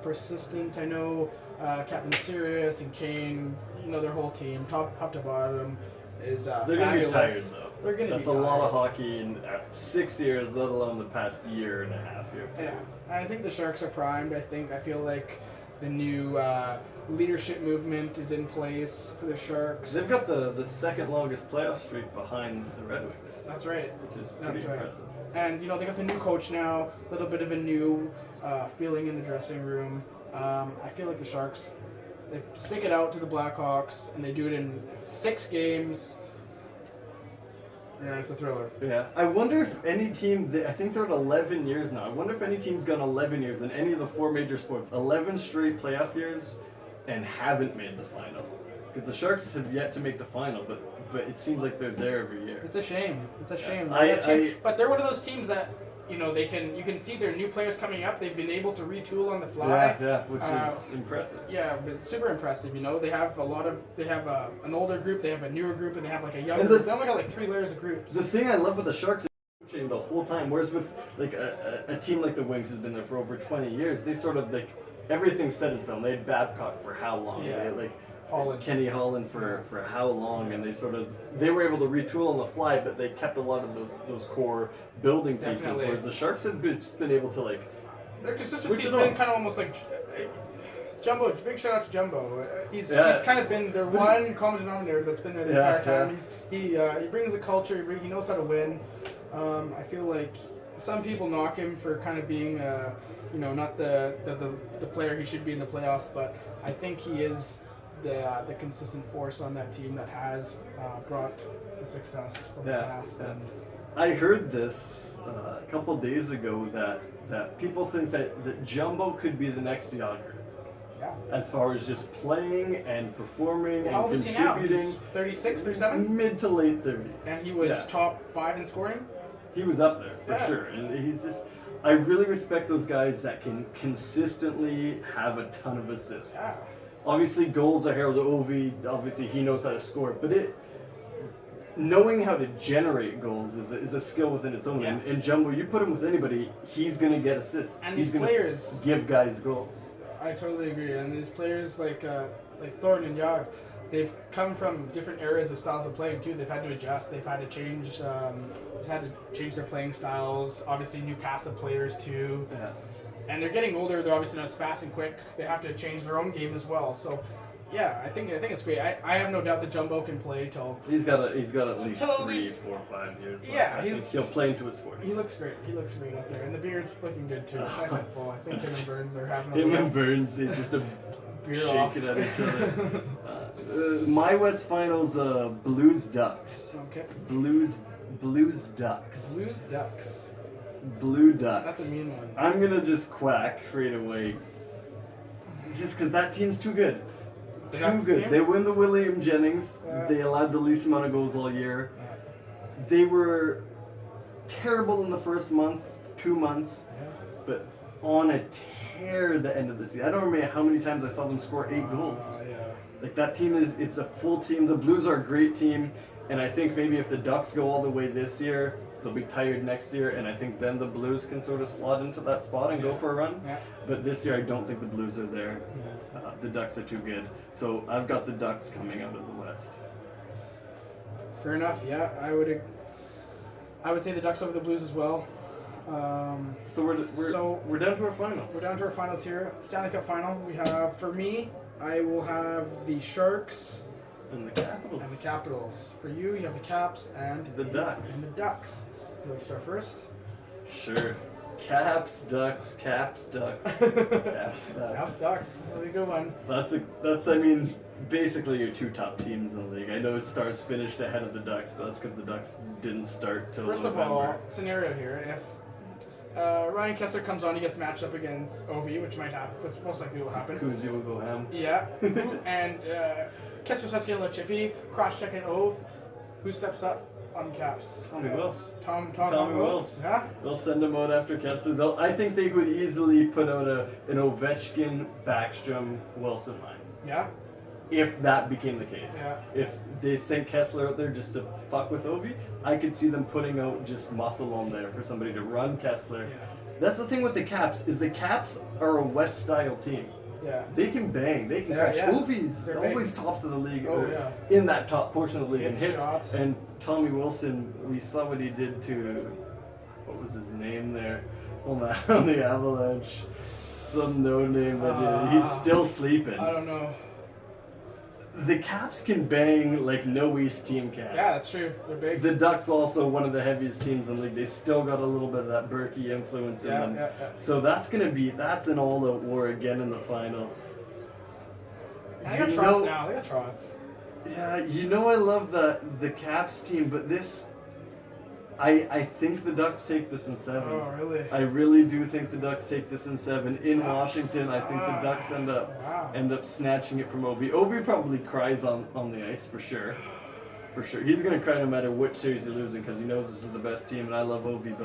persistent. I know Captain Sirius and Kane, their whole team, top to bottom, is they're fabulous. Gonna be tired though. That's a lot of hockey in 6 years, let alone the past year and a half here. Yeah, I think the Sharks are primed. I feel like the new leadership movement is in place for the Sharks. They've got the second longest playoff streak behind the Red Wings. That's right. Which is pretty impressive. And they got the new coach now, a little bit of a new feeling in the dressing room. I feel like the Sharks, they stick it out to the Blackhawks, and they do it in 6 games. Yeah, it's a thriller. Yeah. I wonder if any team, I think they're at 11 years now. I wonder if any team's gone 11 years in any of the 4 major sports, 11 straight playoff years, and haven't made the final. Because the Sharks have yet to make the final, but it seems like they're there every year. It's a shame. Yeah. But they're one of those teams that you can see their new players coming up. They've been able to retool on the fly. Yeah, which is impressive. Yeah, but it's super impressive. They have an older group, they have a newer group, and they have like a younger group. They only got like 3 layers of groups. The thing I love with the Sharks is coaching the whole time, whereas with like a team like the Wings who's been there for over 20 years, they sort of everything's set in stone. They had Babcock for how long? Yeah. They Kenny Holland for how long, and they were able to retool on the fly, but they kept a lot of those core building pieces. Definitely. Whereas the Sharks have just been able to their consistency's been kind of almost like Jumbo. Big shout out to Jumbo. He's kind of been their one common denominator that's been there the entire time. Yeah. He brings the culture. He knows how to win. I feel like some people knock him for kind of being not the player he should be in the playoffs, but I think he is the consistent force on that team that has brought the success from the past. Yeah. And I heard this a couple days ago that people think that Jumbo could be the next Yager. Yeah. As far as just playing and performing How old and is he now? contributing. He's 36, 37? Mid to late 30s. And he was top 5 in scoring? He was up there, for sure. And he's just... I really respect those guys that can consistently have a ton of assists. Yeah. Obviously, goals are Harold Ovi. Obviously, he knows how to score. But knowing how to generate goals is a skill within its own. Yeah. And Jumbo, you put him with anybody, he's going to get assists. And he's these players... give guys goals. I totally agree. And these players like Thornton and Yogs, they've come from different eras of styles of play too. They've had to adjust. They've had to change. Their playing styles. Obviously, new cast of players too. Yeah. And they're getting older. They're obviously not as fast and quick. They have to change their own game as well. So, yeah, I think it's great. I have no doubt that Jumbo can play till He's got at least 3, 4, 5 years left. Yeah, I think he'll play into his 40s. He looks great. He looks great out there, and the beard's looking good too. It's nice and full. I think him and Burns are having a Him little and Burns, they just beer off. shaking at each other. My West Finals, Blues Ducks. Okay. Blues Ducks. Blues Ducks. Blue Ducks. That's a mean one. I'm gonna just quack right away. Just because that team's too good. The Too Ducks good. team? They win the William Jennings. Yeah. They allowed the least amount of goals all year. They were terrible in the first month, 2 months, but on a tear at the end of the season. I don't remember how many times I saw them score 8 goals. Yeah. Like that team it's a full team. The Blues are a great team, and I think maybe if the Ducks go all the way this year, they'll be tired next year, and I think then the Blues can sort of slot into that spot and go for a run. Yeah. But this year I don't think the Blues are there. The Ducks are too good. So I've got the Ducks coming out of the West. Fair enough. Yeah, I would say the Ducks over the Blues as well. So we're down to our finals. We're down to our finals here. Stanley Cup final. We have, for me, I will have the Sharks And the Capitals. and the Capitals. For you have the Caps and The Ducks. And the Ducks. You want to start first? Sure. Caps, Ducks, Caps, Ducks. Caps, Ducks. Caps, Ducks. Really good one. That's I mean, basically your 2 top teams in the league. I know Stars finished ahead of the Ducks, but that's because the Ducks didn't start till First November. of all, scenario here: if Ryan Kessler comes on, he gets matched up against Ovi, which might happen. Which most likely will happen. Kuzi will go ham. Yeah, and Kessler starts getting a little chippy. Cross-checking Ove. Who steps up on the Caps? Tommy Wills. Tommy Wills. Yeah. They'll send him out after Kessler. I think they could easily put out an Ovechkin, Backstrom, Wilson line. Yeah. If that became the case. Yeah. If they sent Kessler out there just to fuck with Ovi, I could see them putting out just muscle on there for somebody to run Kessler. Yeah. That's the thing with the Caps, is the Caps are a West style team. Yeah. They can bang, they can crash. Yeah. Ovi's They're always tops of the league, Oh, or yeah. in that top portion of the league, and Hits, hits. shots. And Tommy Wilson, we saw what he did to, what was his name there, on the Avalanche. Some no name that he's still sleeping. I don't know. The Caps can bang like no East team can. Yeah, that's true. They're big. The Ducks also one of the heaviest teams in the league. They still got a little bit of that Berkey influence in them. Yeah. So that's an all-out war again in the final. They got Trotz now. They got Trotz. Yeah, I love the Caps team, but this, I think the Ducks take this in 7. Oh, really? I really do think the Ducks take this in 7 in Ducks. Washington. I think the Ducks Wow. end up snatching it from Ovi. Ovi probably cries on the ice for sure. For sure, he's gonna cry no matter which series he's losing because he knows this is the best team, and I love Ovi,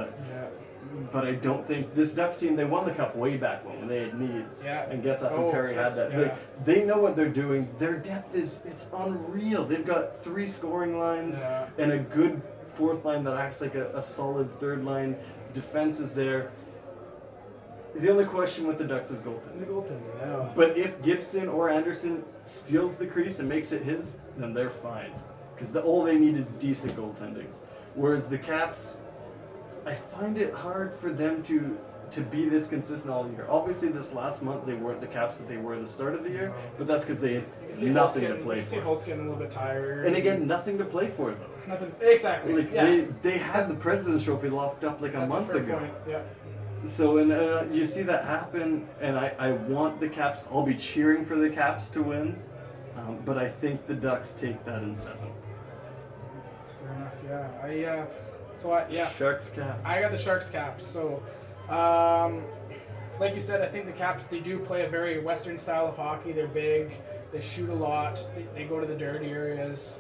but I don't think this Ducks team. They won the cup way back when they had needs. Yeah. And Getzlaff and Perry had that. Yeah. They know what they're doing. Their depth it's unreal. They've got 3 scoring lines and a good 4th line that acts like a solid 3rd line. Defense is there. The only question with the Ducks is goaltending. The goaltending, yeah. But if Gibson or Anderson steals the crease and makes it his, then they're fine. Because all they need is decent goaltending. Whereas the Caps, I find it hard for them to be this consistent all year. Obviously, this last month they weren't the Caps that they were at the start of the year, but that's because they had nothing to play for. Holt's getting a little bit tired. And again, nothing to play for though. Nothing. Exactly. Like they had the President's Trophy locked up like a month ago. Point. Yeah. So and you see that happen, and I want the Caps. I'll be cheering for the Caps to win, but I think the Ducks take that in 7. That's fair enough. Yeah. Sharks Caps. I got the Sharks Caps. So, like you said, I think the Caps, they do play a very Western style of hockey. They're big. They shoot a lot. They go to the dirty areas.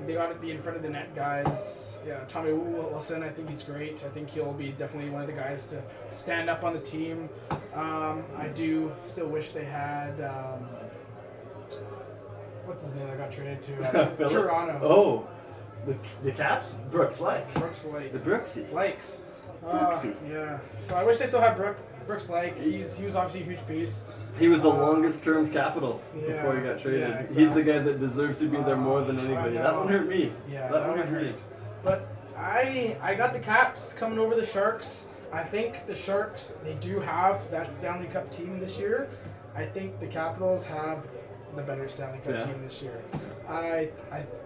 They got to be in front of the net guys. Yeah, Tommy Wilson, I think he's great. I think he'll be definitely one of the guys to stand up on the team. I do still wish they had, what's his name I got traded to? Toronto. Oh, the Caps? Brooks Lake. Brooks Lake. The Brooksy. Lakes. Brooksy. Yeah. So I wish they still had Brook. Brooks Lake, he was obviously a huge piece. He was the longest term Capital before he got traded. Yeah, exactly. He's the guy that deserves to be there more than anybody. That one hurt me. Yeah, that one hurt me. But I got the Caps coming over the Sharks. I think the Sharks, they do have that Stanley Cup team this year. I think the Capitals have the better Stanley Cup team this year.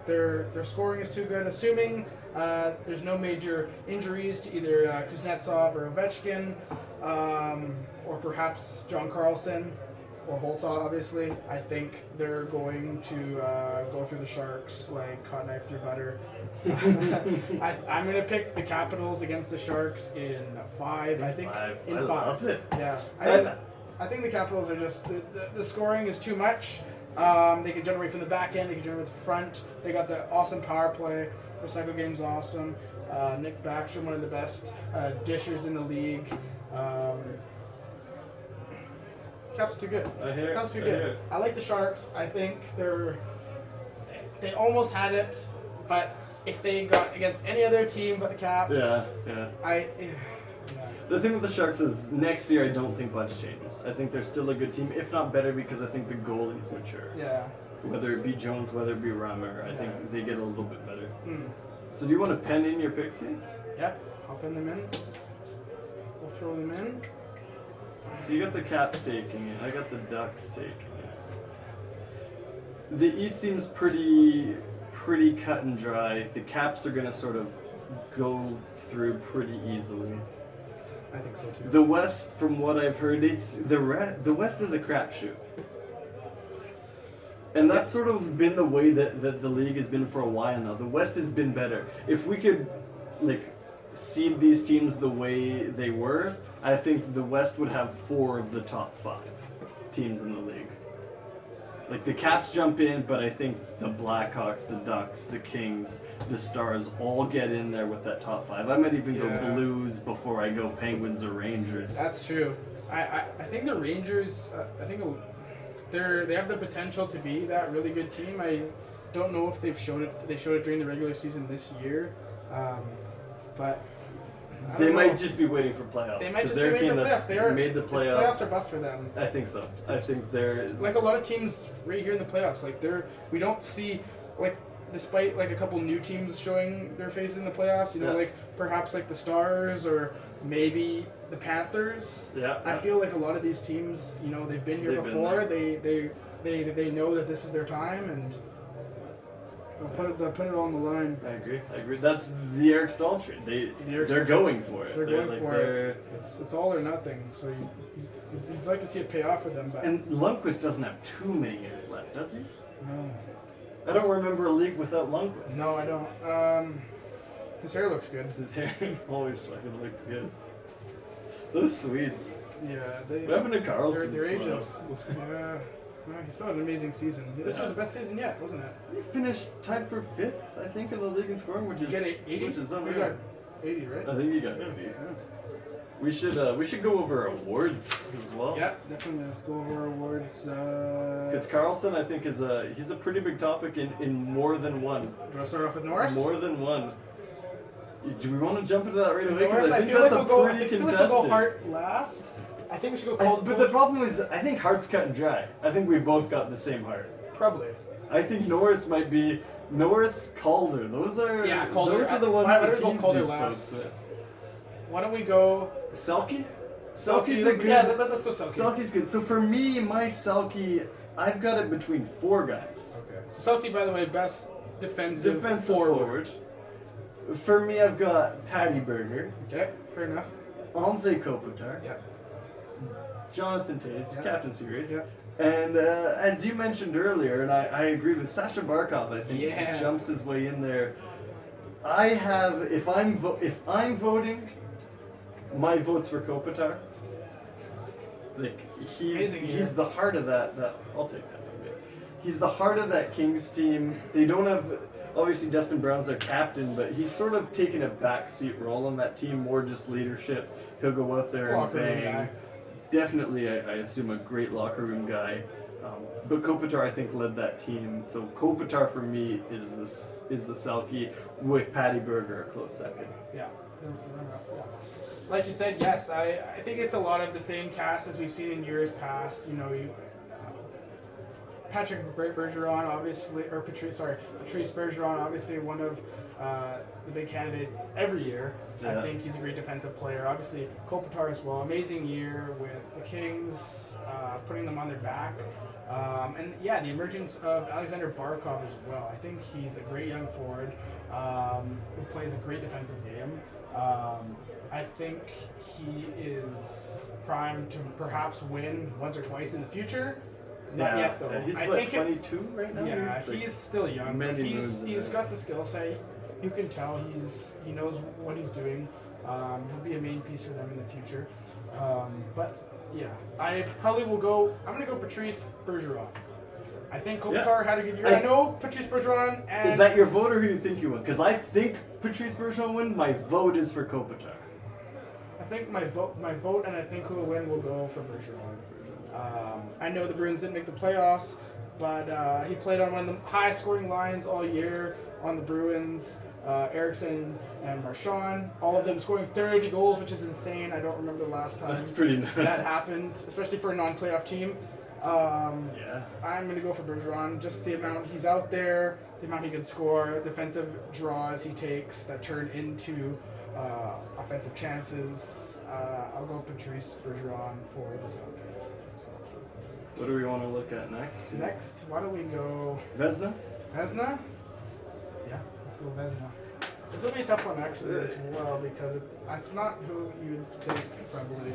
Their scoring is too good. Assuming there's no major injuries to either Kuznetsov or Ovechkin, or perhaps John Carlson or Holtz, obviously. I think they're going to go through the Sharks like hot knife through butter. I'm going to pick the Capitals against the Sharks in 5. I think in 5. Love it. Yeah. I think the Capitals are just the scoring is too much. They can generate from the back end. They can generate the front. They got the awesome power play. Their cycle game's awesome. Nick Backstrom, one of the best dishers in the league. Caps too good. Caps too good. I like the Sharks. I think they almost had it, but if they got against any other team but the Caps, The thing with the Sharks is next year I don't think much changes. I think they're still a good team, if not better, because I think the goalies mature. Yeah. Whether it be Jones, whether it be Reimer, I think they get a little bit better. So do you want to pen in your picks here? Yeah, I'll pen them in. We'll throw them in. So you got the Caps taking it. I got the Ducks taking it. The East seems pretty cut and dry. The Caps are going to sort of go through pretty easily. I think so too. The West, from what I've heard, the West is a crapshoot. And that's sort of been the way that the league has been for a while now. The West has been better. If we could, seed these teams the way they were, I think the West would have 4 of the top 5 teams in the league. The Caps jump in, but I think the Blackhawks, the Ducks, the Kings, the Stars all get in there with that top 5. I might even go Blues before I go Penguins or Rangers. That's true. I think the Rangers, they have the potential to be that really good team. I don't know if they showed it during the regular season this year, but they might just be waiting for playoffs. They might just be waiting for playoffs. They made the playoffs. Playoffs are bust for them. I think so. I think they're like a lot of teams right here in the playoffs. We don't see despite a couple new teams showing their faces in the playoffs. Perhaps the Stars or maybe the Panthers. Yeah. I feel like a lot of these teams, they've been here before. They know that this is their time and. They'll put it on the line. I agree. That's the Eric Staal trade. They're going for it. They're going for it. It's all or nothing. So you'd like to see it pay off for them. But and Lundqvist doesn't have too many years left, does he? No. I don't remember a league without Lundqvist. No, I don't. His hair looks good. His hair always fucking looks good. Those Swedes. Yeah. Evan and Carlson. They're ageless. Yeah. Well, he still had an amazing season. This was the best season yet, wasn't it? He finished tied for 5th, I think, in the league in scoring, which is 80? Which is unreal. You got 80, right? I think you got 80. Yeah. We should go over awards as well. Yeah, definitely. Let's go over awards. Because Carlson, I think, he's a pretty big topic in more than one. Do you want to start off with Norris? More than one. Do we want to jump into that right away? Norris, I feel like we'll go Hart last. I think we should go But the problem is, I think Hart's cut and dry. I think we both got the same Hart. Probably. I think Norris might be Calder. Those are Calder. Those are the ones to tease these folks with. Why don't we go Selke? Selke's a good. Yeah, let's go Selke. Selke's good. So for me, my Selke, I've got it between 4 guys. Okay. So Selke, by the way, best defensive forward. For me, I've got Patty Berger. Okay, fair enough. Anze Kopitar. Yeah. Jonathan Toews, Captain Series. Yeah. And as you mentioned earlier, and I agree with Sasha Barkov, I think he jumps his way in there. I have, if I'm voting, my vote's for Kopitar. He's the heart of that. I'll take that. He's the heart of that Kings team. They don't have. Obviously, Dustin Brown's their captain, but he's sort of taken a backseat role in that team, more just leadership. He'll go out there and bang. Definitely, I assume, a great locker room guy. But Kopitar, I think, led that team. So Kopitar for me is the Selke, with Patty Berger a close second. Yeah. Like you said, yes, I think it's a lot of the same cast as we've seen in years past. You know, Patrick Bergeron, obviously, or Patrice Bergeron, obviously one of the big candidates every year. Yeah. I think he's a great defensive player. Obviously, Kopitar as well. Amazing year with the Kings, putting them on their back. And yeah, the emergence of Alexander Barkov as well. I think he's a great young forward who plays a great defensive game. I think he is primed to perhaps win once or twice in the future. Not yet, though. He's I like think 22 right now. Yeah, he's still young, but he's got the skill set. You can tell he knows what he's doing. He'll be a main piece for them in the future. But yeah, I probably will go. I'm gonna go Patrice Bergeron. I think Kopitar had a good year. I know Patrice Bergeron. And is that your vote, or who you think you win? Because I think Patrice Bergeron win. My vote is for Kopitar. I think my vote, and I think who will win will go for Bergeron. I know the Bruins didn't make the playoffs, but he played on one of the highest scoring lines all year on the Bruins. Eriksson and Marchand, all of them scoring 30 goals, which is insane. I don't remember the last time That's pretty nuts. that happened, especially for a non-playoff team. Yeah. I'm going to go for Bergeron. Just the amount he's out there, the amount he can score, defensive draws he takes that turn into offensive chances. I'll go Patrice Bergeron for the Selke. What do we want to look at next? Next, why don't we go Vezina? Vezina? Yeah, let's go Vezina. This will be a tough one actually as well because it's not who you'd think probably.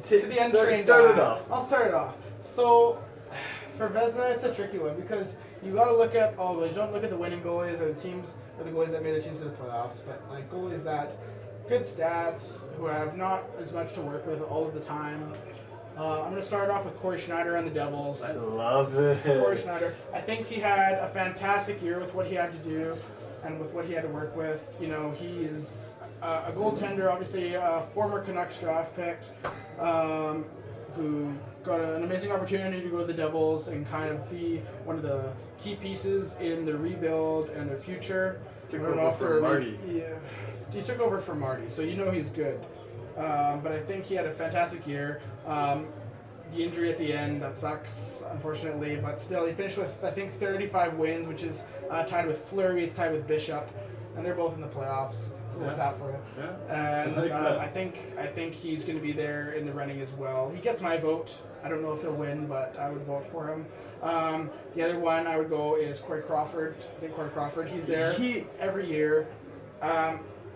To the untrained Start it eye. off. I'll start it off. So for Vezina, it's a tricky one because you got to look at always. Don't look at the winning goalies or the teams or the goalies that made the teams to the playoffs, but like goalies that good stats who have not as much to work with all of the time. I'm going to start off with Corey Schneider on the Devils. I love it. Corey Schneider. I think he had a fantastic year with what he had to do and with what he had to work with. You know, he's a goaltender, obviously a former Canucks draft pick who got an amazing opportunity to go to the Devils and kind of be one of the key pieces in their rebuild and their future. Took over from Marty. Yeah, he took over from Marty, so you know he's good. But I think he had a fantastic year. The injury at the end, that sucks, unfortunately. But still, he finished with, I think, 35 wins, which is tied with Fleury. It's tied with Bishop. And they're both in the playoffs. It's a little stat for you. Yeah. And I think he's going to be there in the running as well. He gets my vote. I don't know if he'll win, but I would vote for him. The other one I would go is Corey Crawford. I think Corey Crawford, he's there every year.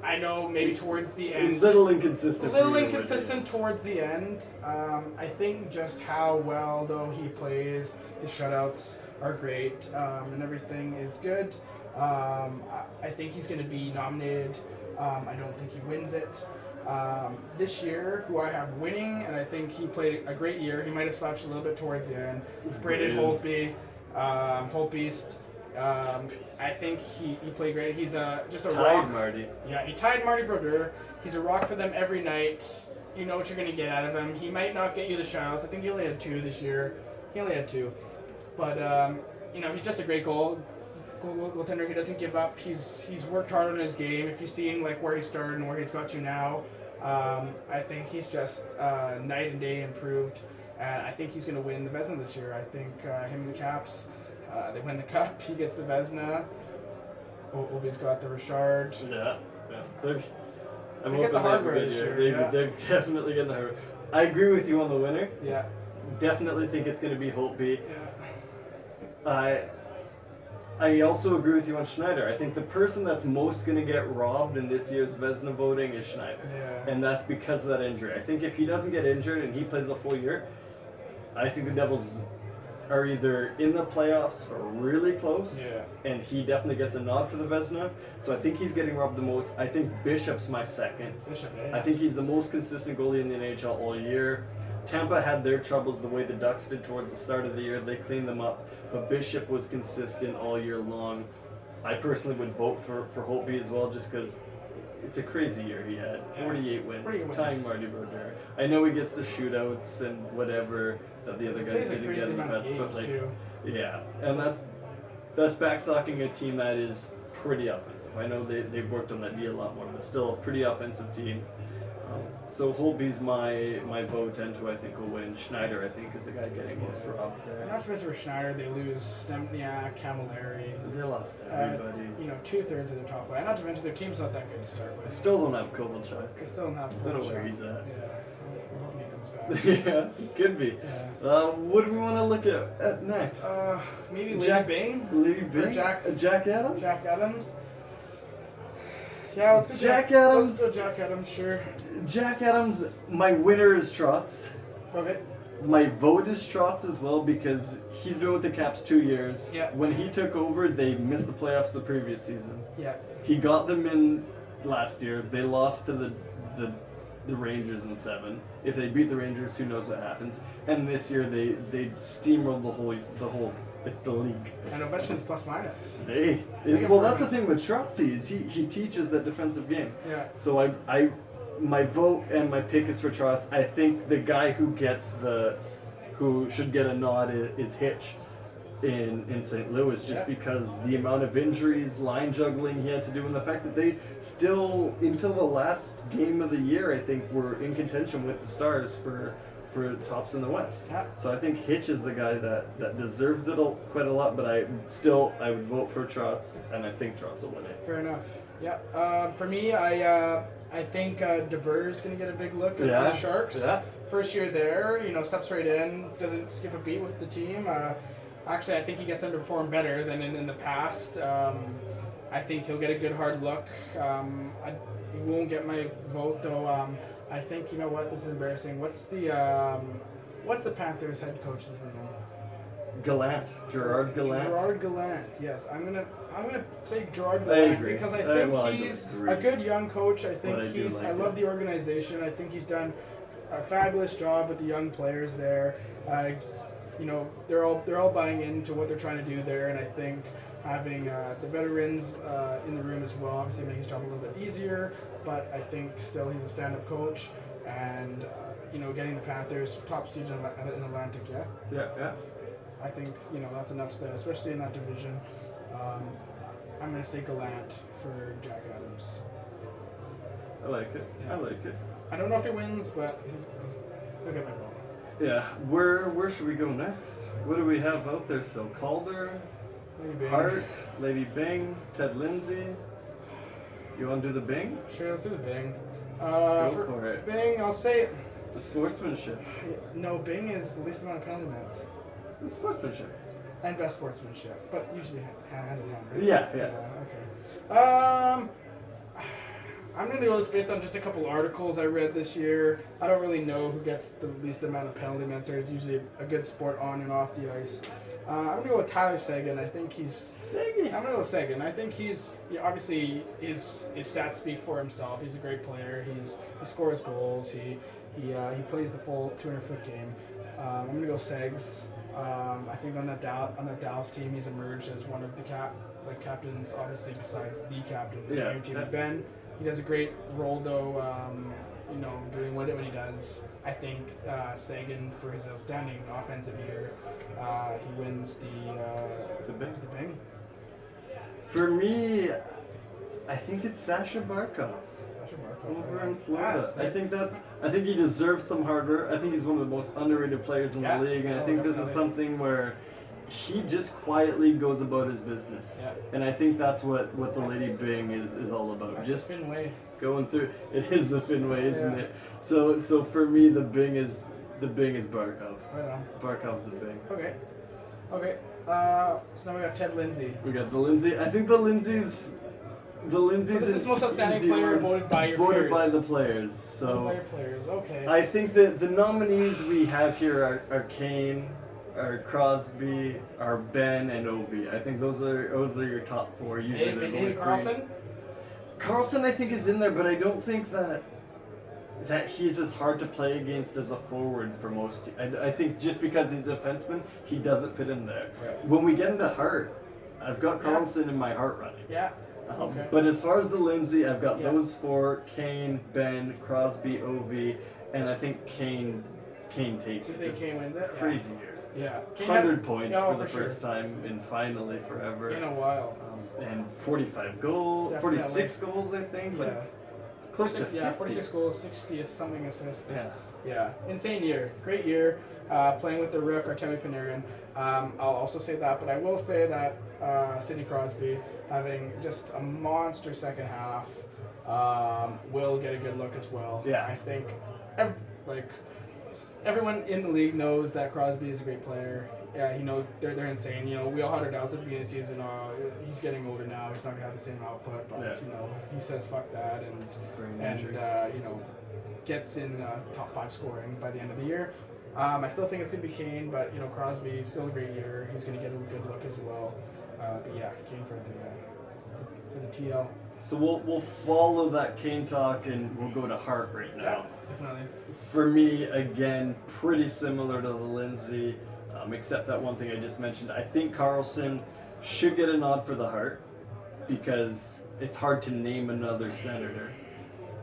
I know maybe towards the end. A little inconsistent towards the end. I think just how well, though, he plays, his shutouts are great, and everything is good. I think he's going to be nominated. I don't think he wins it. This year, who I have winning, and I think he played a great year. He might have slouched a little bit towards the end. Braden Holtby, Holtbeast. I think he played great. He's just a rock. Marty. Yeah, he tied Marty Brodeur. He's a rock for them every night. You know what you're going to get out of him. He might not get you the shoutouts. I think he only had 2 this year. He only had 2. But, you know, he's just a great goaltender. He doesn't give up. He's worked hard on his game. If you've seen like where he started and where he's got to now, I think he's just night and day improved. And I think he's going to win the Vezina this year. I think him and the Caps, they win the Cup. He gets the Vezina. Ovi's got the Richard. Yeah. They're get the hardware this year. They're definitely getting the hardware. I agree with you on the winner. Yeah. Definitely think it's going to be Holtby. Yeah. I also agree with you on Schneider. I think the person that's most going to get robbed in this year's Vezina voting is Schneider. Yeah. And that's because of that injury. I think if he doesn't get injured and he plays a full year, I think the Devils are either in the playoffs or really close. Yeah. And he definitely gets a nod for the Vezina. So I think he's getting robbed the most. I think Bishop's my second. I think he's the most consistent goalie in the NHL all year. Tampa had their troubles the way the Ducks did towards the start of the year. They cleaned them up, but Bishop was consistent all year long. I personally would vote for Holtby as well, just because it's a crazy year he had. 48 wins, tying Marty Brodeur. I know he gets the shootouts and whatever, that the other guys Plays a didn't crazy get in the amount of best. But games, like, too. yeah, and that's backstocking a team that is pretty offensive. I know they've worked on that D a lot more, but still a pretty offensive team. So Holtby's my vote, and who I think will win. Schneider, I think, is the guy getting most robbed And there. not to mention for Schneider, they lose Stempniak, Camilleri. They lost everybody. 2/3 of their top line. Not to mention their team's not that good to start with. Still don't have Kovalchuk. They still don't have. I don't know where he's at. Yeah, we're hoping he comes back. Yeah, could be. Yeah. What do we want to look at next? Maybe Lady Jack Bing. Lady Or Bing? Jack Adams? Jack Adams. Yeah, let's go Jack Adams. Let's go Jack Adams, sure. Jack Adams, my winner is Trotz. Okay. My vote is Trotz as well because he's been with the Caps 2 years. Yeah. When he took over, they missed the playoffs the previous season. Yeah. He got them in last year. They lost to the Rangers in 7. If they beat the Rangers, who knows what happens. And this year they steamrolled the league. And Ovechkin's plus minus. Hey, well that's the thing with Trotzy is he teaches that defensive game. Yeah. So I my vote and my pick is for Trotz. I think the guy who should get a nod is Hitch in St. Louis just because the amount of injuries, line juggling he had to do, and the fact that they still until the last game of the year I think were in contention with the Stars for tops in the West. Yeah. So I think Hitch is the guy that deserves it quite a lot, but I would vote for Trotz, and I think Trotz will win it. Fair enough. Yeah. For me, I think DeBur's going to get a big look at the Sharks. Yeah. First year there, steps right in, doesn't skip a beat with the team. Actually, I think he gets them to perform better than in the past. I think he'll get a good hard look. He won't get my vote though. I think this is embarrassing. What's the Panthers head coach's name? Gallant, Gerard Gallant. Gerard Gallant. Yes, I'm gonna say Gerard I Gallant agree. because I think I he's agree. a good young coach. I think But I I love the organization. I think he's done a fabulous job with the young players there. They're all buying into what they're trying to do there, and I think having the veterans in the room as well obviously makes his job a little bit easier. But I think still he's a stand-up coach, and getting the Panthers top seed in Atlantic, Yeah. I think that's enough said, especially in that division. I'm gonna say Gallant for Jack Adams. I like it. Yeah. I like it. I don't know if he wins, but he'll get my vote. Yeah. Where should we go next? What do we have out there still? Calder, Maybe Bing. Hart, Lady Bing, Ted Lindsay. You want to do the Bing? Sure, let's do the Bing. Go for it. Bing, I'll say The sportsmanship. no. Bing is the least amount of penalty minutes The sportsmanship. and best sportsmanship, but usually hand in hand. Right? Yeah. Okay. I'm gonna go based on just a couple articles I read this year. I don't really know who gets the least amount of penalty minutes. It's usually a good sport on and off the ice. I'm gonna go with Tyler Seguin. I think I'm gonna go with Seguin. I think he's obviously his stats speak for himself. He's a great player. He scores goals. He plays the full 200-foot game. I'm gonna go Segs. I think on that Dallas team, he's emerged as one of the captains. Obviously, besides the captain, Jamie Ben. He does a great role though. Doing what he does. I think Seguin, for his outstanding offensive year, he wins the Bing. For me, I think it's Sasha Barkov. Over in Florida. I think he deserves some hard work. I think he's one of the most underrated players in the league, and I think this is something where he just quietly goes about his business. Yeah. And I think that's what the Lady Bing is all about. That's just the Finn way. going through it is the Finn way, isn't it? So for me the Bing is Barkov. Right on. Barkov's the Bing. Okay. So now we got Ted Lindsay. We got the Lindsay. I think the Lindsay's This is the most outstanding player voted by your voted players. by the players. So Voted by your players. Okay. I think that the nominees we have here are Kane, are Crosby, are Ben, and Ovi. I think those are your top 4. Usually there's only 3. Carlson? Carlson I think is in there, but I don't think that he's as hard to play against as a forward for most. I think just because he's a defenseman, he doesn't fit in there. Right. When we get into Hart, I've got Carlson in my heart running. Yeah. Okay. But as far as the Lindsay, I've got those 4: Kane, Ben, Crosby, Ovi, and I think Kane Kane takes You it. think Just Kane wins it? crazy year. Yeah. 100 points yeah, for the first time in finally forever. In a while. And 45 goals, Definitely. 46 goals, I think. Yeah. Close to 50. 46 goals, 60 something assists. Yeah. Yeah. Insane year. Great year. Playing with the Rook, Artemi Panarin. I'll also say that, but I will say that Sidney Crosby having just a monster second half will get a good look as well. Yeah. I think everyone in the league knows that Crosby is a great player. Yeah, he knows they're insane. You know, we all had our doubts at the beginning of the season. He's getting older now. He's not gonna have the same output. But you know, he says fuck that and you know, gets in top 5 scoring by the end of the year. I still think it's gonna be Kane, but you know, Crosby still a great year. He's gonna get a good look as well. But yeah, Kane for the TL. So we'll follow that Kane talk and we'll go to Hart right now. Yeah, definitely. For me, again, pretty similar to the Lindsay, except that one thing I just mentioned. I think Carlson should get a nod for the Hart because it's hard to name another senator,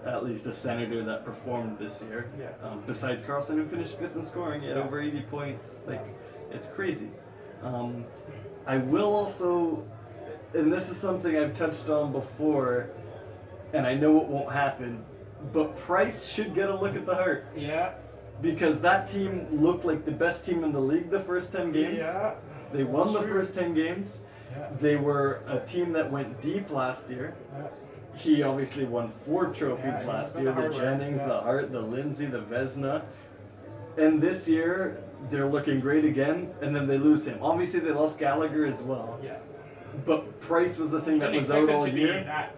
at least a senator that performed this year. Yeah. Besides Carlson, who finished 5th in scoring at over 80 points. Like, it's crazy. I will also, and this is something I've touched on before, and I know it won't happen, but Price should get a look at the Hart. Yeah. Because that team looked like the best team in the league the first 10 games. Yeah. They won the first 10 games. Yeah. They were a team that went deep last year. Yeah. He obviously won 4 trophies Yeah, last he's year. been The a hard Jennings, worker, the Hart, the Lindsay, the Vezina. And this year, they're looking great again, and then they lose him. Obviously, they lost Gallagher as well. Yeah. But Price was the thing that was out all year.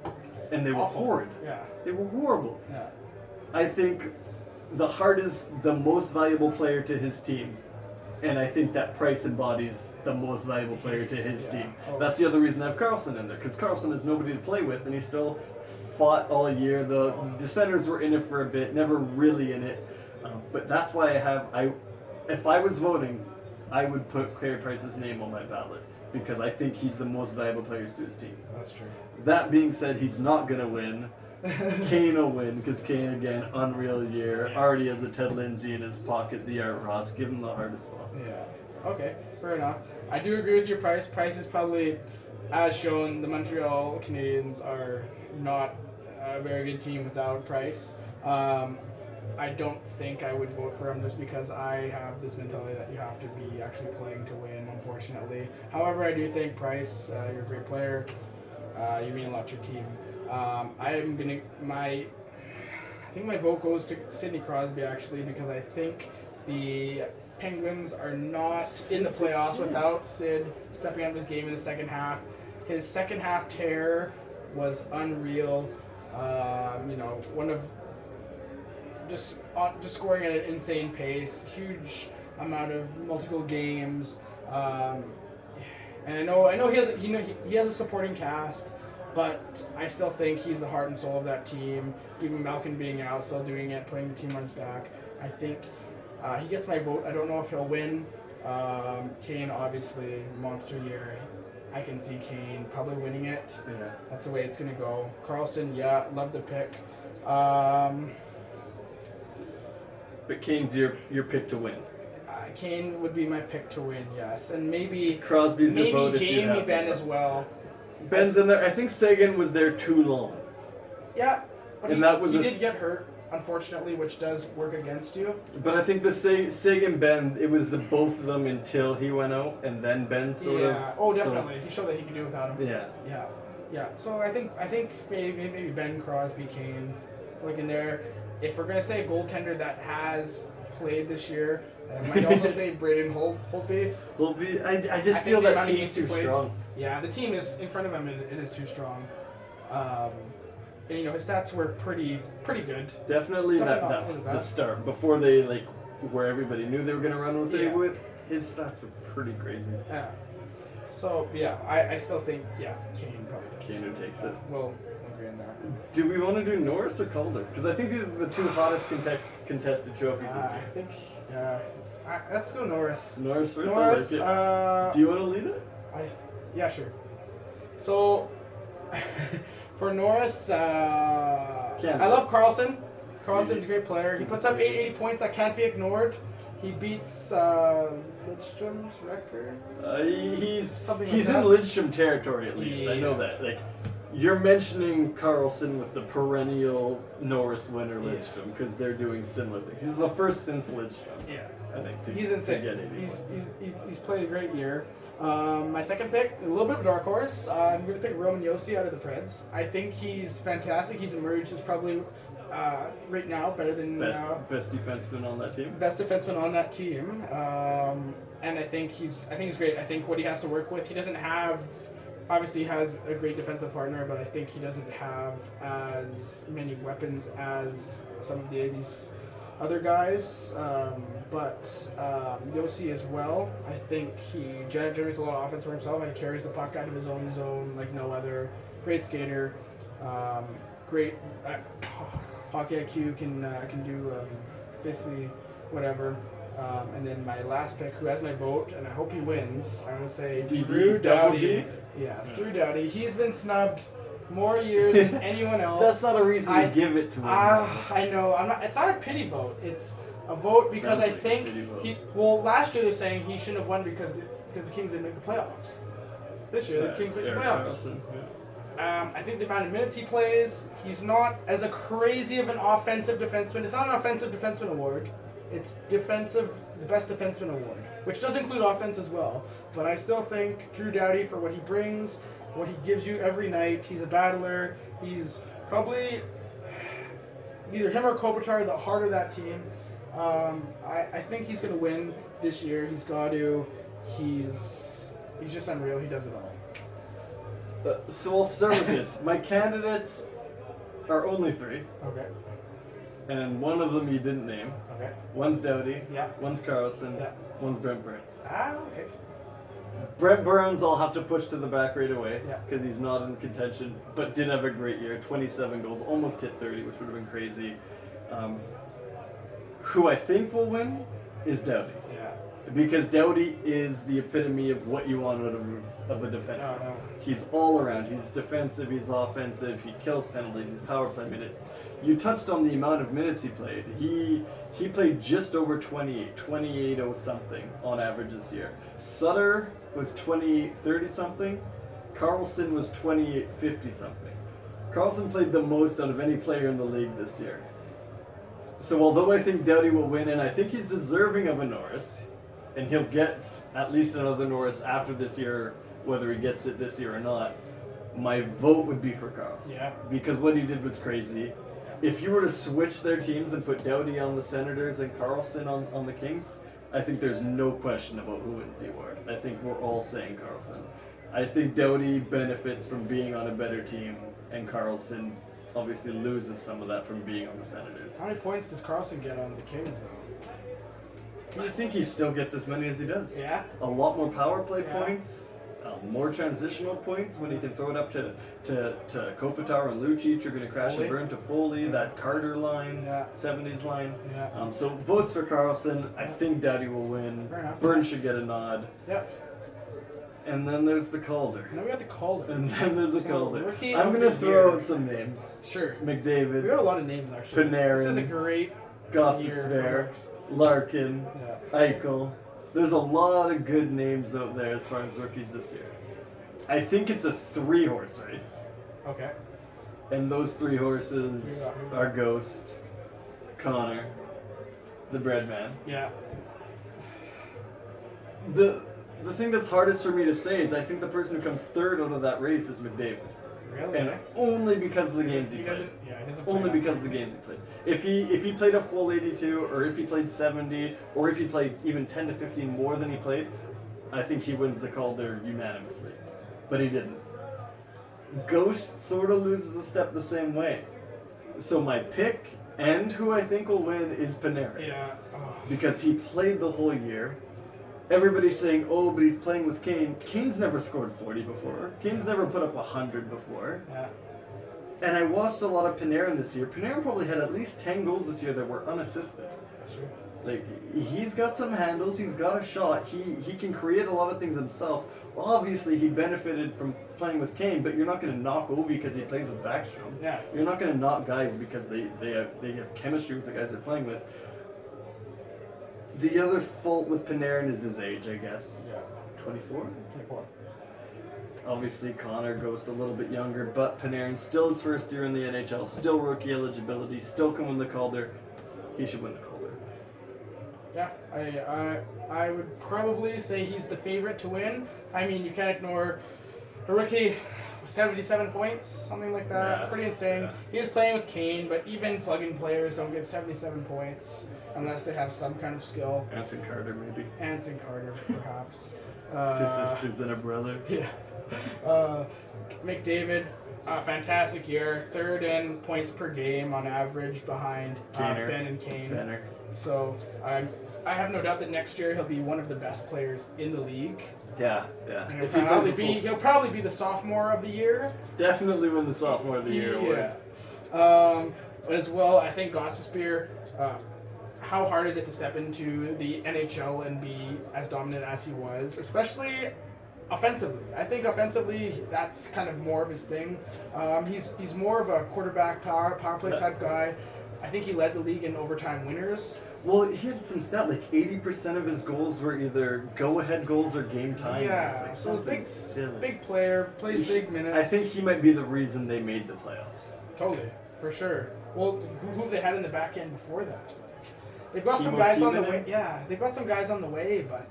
And they were horrid. Yeah. They were horrible. Yeah. I think the Hart is the most valuable player to his team. And I think that Price embodies the most valuable player to his team. Oh. That's the other reason I have Carlson in there, because Carlson has nobody to play with, and he still fought all year. The Senators were in it for a bit, never really in it. But that's why if I was voting, I would put Carey Price's name on my ballot, because I think he's the most valuable player to his team. That's true. That being said, he's not going to win. Kane will win, because Kane, again, unreal year. Yeah. Already has a Ted Lindsay in his pocket, the Art Ross. Give him the Hart as well. Yeah. Okay. Fair enough. I do agree with your Price. Price is probably, as shown, the Montreal Canadiens are not a very good team without Price. I don't think I would vote for him just because I have this mentality that you have to be actually playing to win, unfortunately. However, I do think Price, you're a great player. You mean a lot to your team. I think my vote goes to Sidney Crosby actually, because I think the Penguins are not in the playoffs without Sid stepping up his game in the second half. His second half tear was unreal. You know, one of just scoring at an insane pace, huge amount of multiple games. And I know he has a supporting cast. But I still think he's the heart and soul of that team. Even Malkin being out, still doing it, putting the team on his back. I think he gets my vote. I don't know if he'll win. Kane, obviously, monster year. I can see Kane probably winning it. Yeah. That's the way it's going to go. Carlson, yeah, love the pick. But Kane's your pick to win. Kane would be my pick to win, yes. And maybe Crosby's your vote if you Jamie have Benn him. as well. Ben's in there. I think Sagan was there too long. Yeah, but And he did get hurt, unfortunately, which does work against you. But I think the Sagan Ben, it was the both of them until he went out, and then Ben sort of. Yeah. Oh, definitely. He showed that he could do without him. Yeah. Yeah. Yeah. So I think maybe Ben, Crosby, Kane, like in there. If we're gonna say a goaltender that has played this year, I might also say Braden Holtby. Holtby, I just feel that team's too strong. Yeah, the team is in front of him. It is too strong. And you know his stats were pretty good. Definitely the start before they where everybody knew they were gonna run with it with. His stats were pretty crazy. Yeah. So yeah, I still think Kane probably does. Kane who takes it. We'll agree on that. Do we want to do Norris or Calder? Because I think these are the two hottest contested trophies this year. I think let's go Norris. Norris first. Norris, I like it. Do you want to lead it? Yeah, sure. So, for Norris, I love Carlson. Carlson's a great player. He puts up 880 points that can't be ignored. He beats Lidstrom's record. He's Something like in that. Lidstrom territory at least. I know Yeah. that. Like, you're mentioning Carlson with the perennial Norris winner Lidstrom because they're doing similar things. He's the first since Lidstrom. Yeah. I think. He's insane. To get 80 He's points. played a great year. My second pick, a little bit of a dark horse. I'm going to pick Roman Josi out of the Preds. I think he's fantastic. He's emerged as probably right now better than Best defenseman on that team. best defenseman on that team. And I think he's great. I think what he has to work with, he doesn't have. Obviously, he has a great defensive partner, but I think he doesn't have as many weapons as some of the 80s other guys. But Josi as well. I think he generates a lot of offense for himself. And he carries the puck out of his own zone like no other. Great skater. Great hockey IQ. Can do basically whatever. And then my last pick, who has my vote, and I hope he wins, I'm going to say Drew Doughty. Yes, Drew Doughty. He's been snubbed more years than anyone else. That's not a reason to give it to him. I know. It's not a pity vote. It's a vote because I think last year they're saying he shouldn't have won because the Kings didn't make the playoffs. This year the Kings make the playoffs. I think the amount of minutes he plays, he's not as a crazy of an offensive defenseman. It's not an offensive defenseman award. It's the best defenseman award, which does include offense as well. But I still think Drew Doughty, for what he brings, what he gives you every night, he's a battler. He's probably either him or Kopitar, the heart of that team. I think he's going to win this year. He's got to. He's just unreal. He does it all. So I'll start with this. My candidates are only 3. Okay. And one of them you didn't name. Okay. One's Doughty. Yeah. One's Carlson. Yeah. One's Brent Burns. Okay. Brent Burns I'll have to push to the back right away Yeah. because he's not in contention, but did have a great year. 27 goals, almost hit 30, which would have been crazy. Who I think will win is Doughty. Yeah. Because Doughty is the epitome of what you want out of a defenseman. No. He's all around. He's defensive, he's offensive, he kills penalties, he's power play minutes. You touched on the amount of minutes he played. He played just over 28 something on average this year. Sutter was 30 something. Carlson was 50 something. Carlson played the most out of any player in the league this year. So although I think Doughty will win, and I think he's deserving of a Norris, and he'll get at least another Norris after this year, whether he gets it this year or not, my vote would be for Carlson. Yeah. Because what he did was crazy. If you were to switch their teams and put Doughty on the Senators and Carlson on the Kings, I think there's no question about who wins the award. I think we're all saying Carlson. I think Doughty benefits from being on a better team, and Carlson obviously loses some of that from being on the Senators. How many points does Carlson get on the Kings, though? I think he still gets as many as he does. Yeah? A lot more power play Yeah. points, more transitional points when he can throw it up to Kopitar and Lucic. You're going to crash Foley. and burn to Foley, that Carter line, Yeah. 70s line. Yeah. So votes for Carlson. I think Doughty will win. Fair enough. Burns should get a nod. Yep. And then there's the Calder. And then we got the Calder. And then there's the So, Calder. rookie I'm of going to the throw year. out some names. Sure. We McDavid, got a lot of names, actually. Panarin, This is a great year for Gostisbehere, Hawks. Larkin, Yeah. Eichel. There's a lot of good names out there as far as rookies this year. I think it's a 3-horse race. Okay. And those 3 horses are Ghost, Connor, the Breadman. Yeah. The thing that's hardest for me to say is I think the person who comes third out of that race is McDavid. Really? And only because of the games he He played. doesn't. Yeah, he doesn't. Play Only that because of the games. games he played. If he played a full 82, or if he played 70, or if he played even 10 to 15 more than he played, I think he wins the Calder unanimously. But he didn't. Ghost sort of loses a step the same way. So my pick, and who I think will win, is Panarin. Yeah. Oh. Because he played the whole year. Everybody's saying, oh, but he's playing with Kane. Kane's never scored 40 before. Kane's never put up 100 before. Yeah. And I watched a lot of Panarin this year. Panarin probably had at least 10 goals this year that were unassisted. Sure. Like, he's got some handles, he's got a shot, he can create a lot of things himself. Obviously, he benefited from playing with Kane, but you're not going to knock Ovi because he plays with Backstrom. Yeah. You're not going to knock guys because they have chemistry with the guys they're playing with. The other fault with Panarin is his age, I guess. Yeah. 24? 24. Obviously, Connor goes a little bit younger, but Panarin still his first year in the NHL, still rookie eligibility, still can win the Calder. He should win the Calder. Yeah, I would probably say he's the favorite to win. I mean, you can't ignore a rookie, 77 points, something like that. Yeah, Pretty insane. yeah. He was playing with Kane, but even plug-in players don't get 77 points unless they have some kind of skill. Anson Carter, maybe. Anson Carter, perhaps. Two sisters and a brother. Yeah. McDavid, fantastic year. Third in points per game on average behind Ben and Kane. Benner. So I have no doubt that next year he'll be one of the best players in the league. Yeah, yeah. And he'll probably be the sophomore of the year. Definitely win the sophomore of the year award. Yeah. But as well, I think Gostisbehere, how hard is it to step into the NHL and be as dominant as he was, especially offensively? I think offensively, that's kind of more of his thing. He's more of a quarterback power play type guy. I think he led the league in overtime winners. Well, he had some stat, like 80% of his goals were either go-ahead goals or game time. Yeah, like so big player, plays big minutes. I think he might be the reason they made the playoffs. Totally, for sure. Well, who they had in the back end before that? They've got some Timo guys on the Timonen? way. Yeah, they've got some guys on the way, but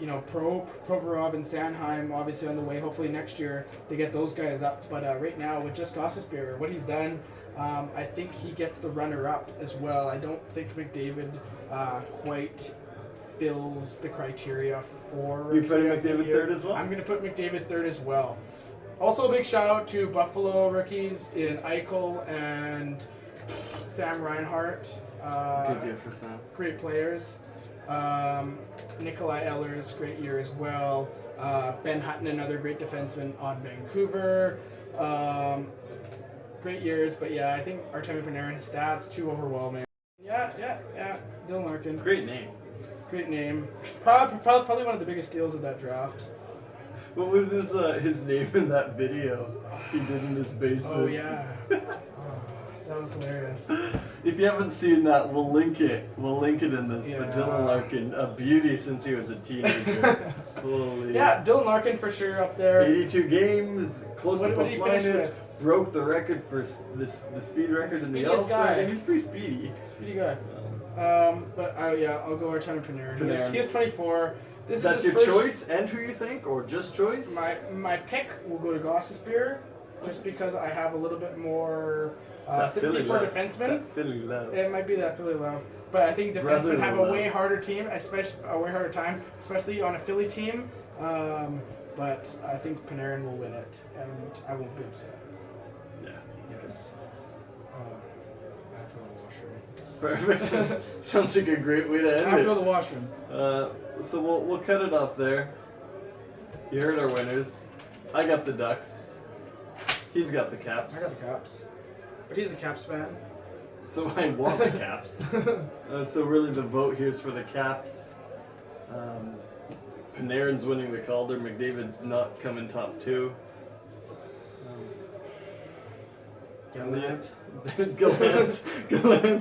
Provorov and Sanheim obviously on the way. Hopefully next year they get those guys up. But right now with just Gostisbehere, what he's done, I think he gets the runner-up as well. I don't think McDavid quite fills the criteria for. You putting McDavid third as well? I'm going to put McDavid third as well. Also, a big shout out to Buffalo rookies in Eichel and Sam Reinhart. Good year for Sam. Great players. Nikolai Ehlers, great year as well. Ben Hutton, another great defenseman on Vancouver. Great years, but yeah, I think Artemi Panarin's stats too overwhelming. Yeah. Dylan Larkin. Great name. Great name. Probably one of the biggest steals of that draft. What was his name in that video he did in his basement? Oh yeah. That was hilarious. If you haven't seen that, we'll link it. We'll link it in this. Yeah. But Dylan Larkin, a beauty since he was a teenager. Holy. Yeah, Dylan Larkin for sure up there. 82 games, close to What plus did he finish minus. with? Broke the record for the speed record in the Speediest All-Star guy. game. He's pretty speedy. Speedy guy. But I'll go Artemi Panarin. He is 24. That's your choice, and who you think, or just choice? My pick will go to Gostisbehere, just because I have a little bit more sympathy for defensemen. Philly love. It might be that Philly love, but I think defensemen have a way harder team, especially on a Philly team. But I think Panarin will win it, and I won't be upset. Yeah. Yes. I have to go to the washroom. Perfect. Sounds like a great way to I end have to go it. to the washroom. So we'll cut it off there. You heard our winners. I got the Ducks. He's got the Caps. I got the Caps. But he's a Caps fan. So I want the Caps. So really the vote here is for the Caps. Panarin's winning the Calder. McDavid's not coming top two. Gallant's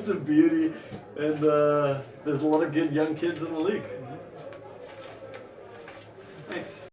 a beauty. And there's a lot of good young kids in the league. Thanks.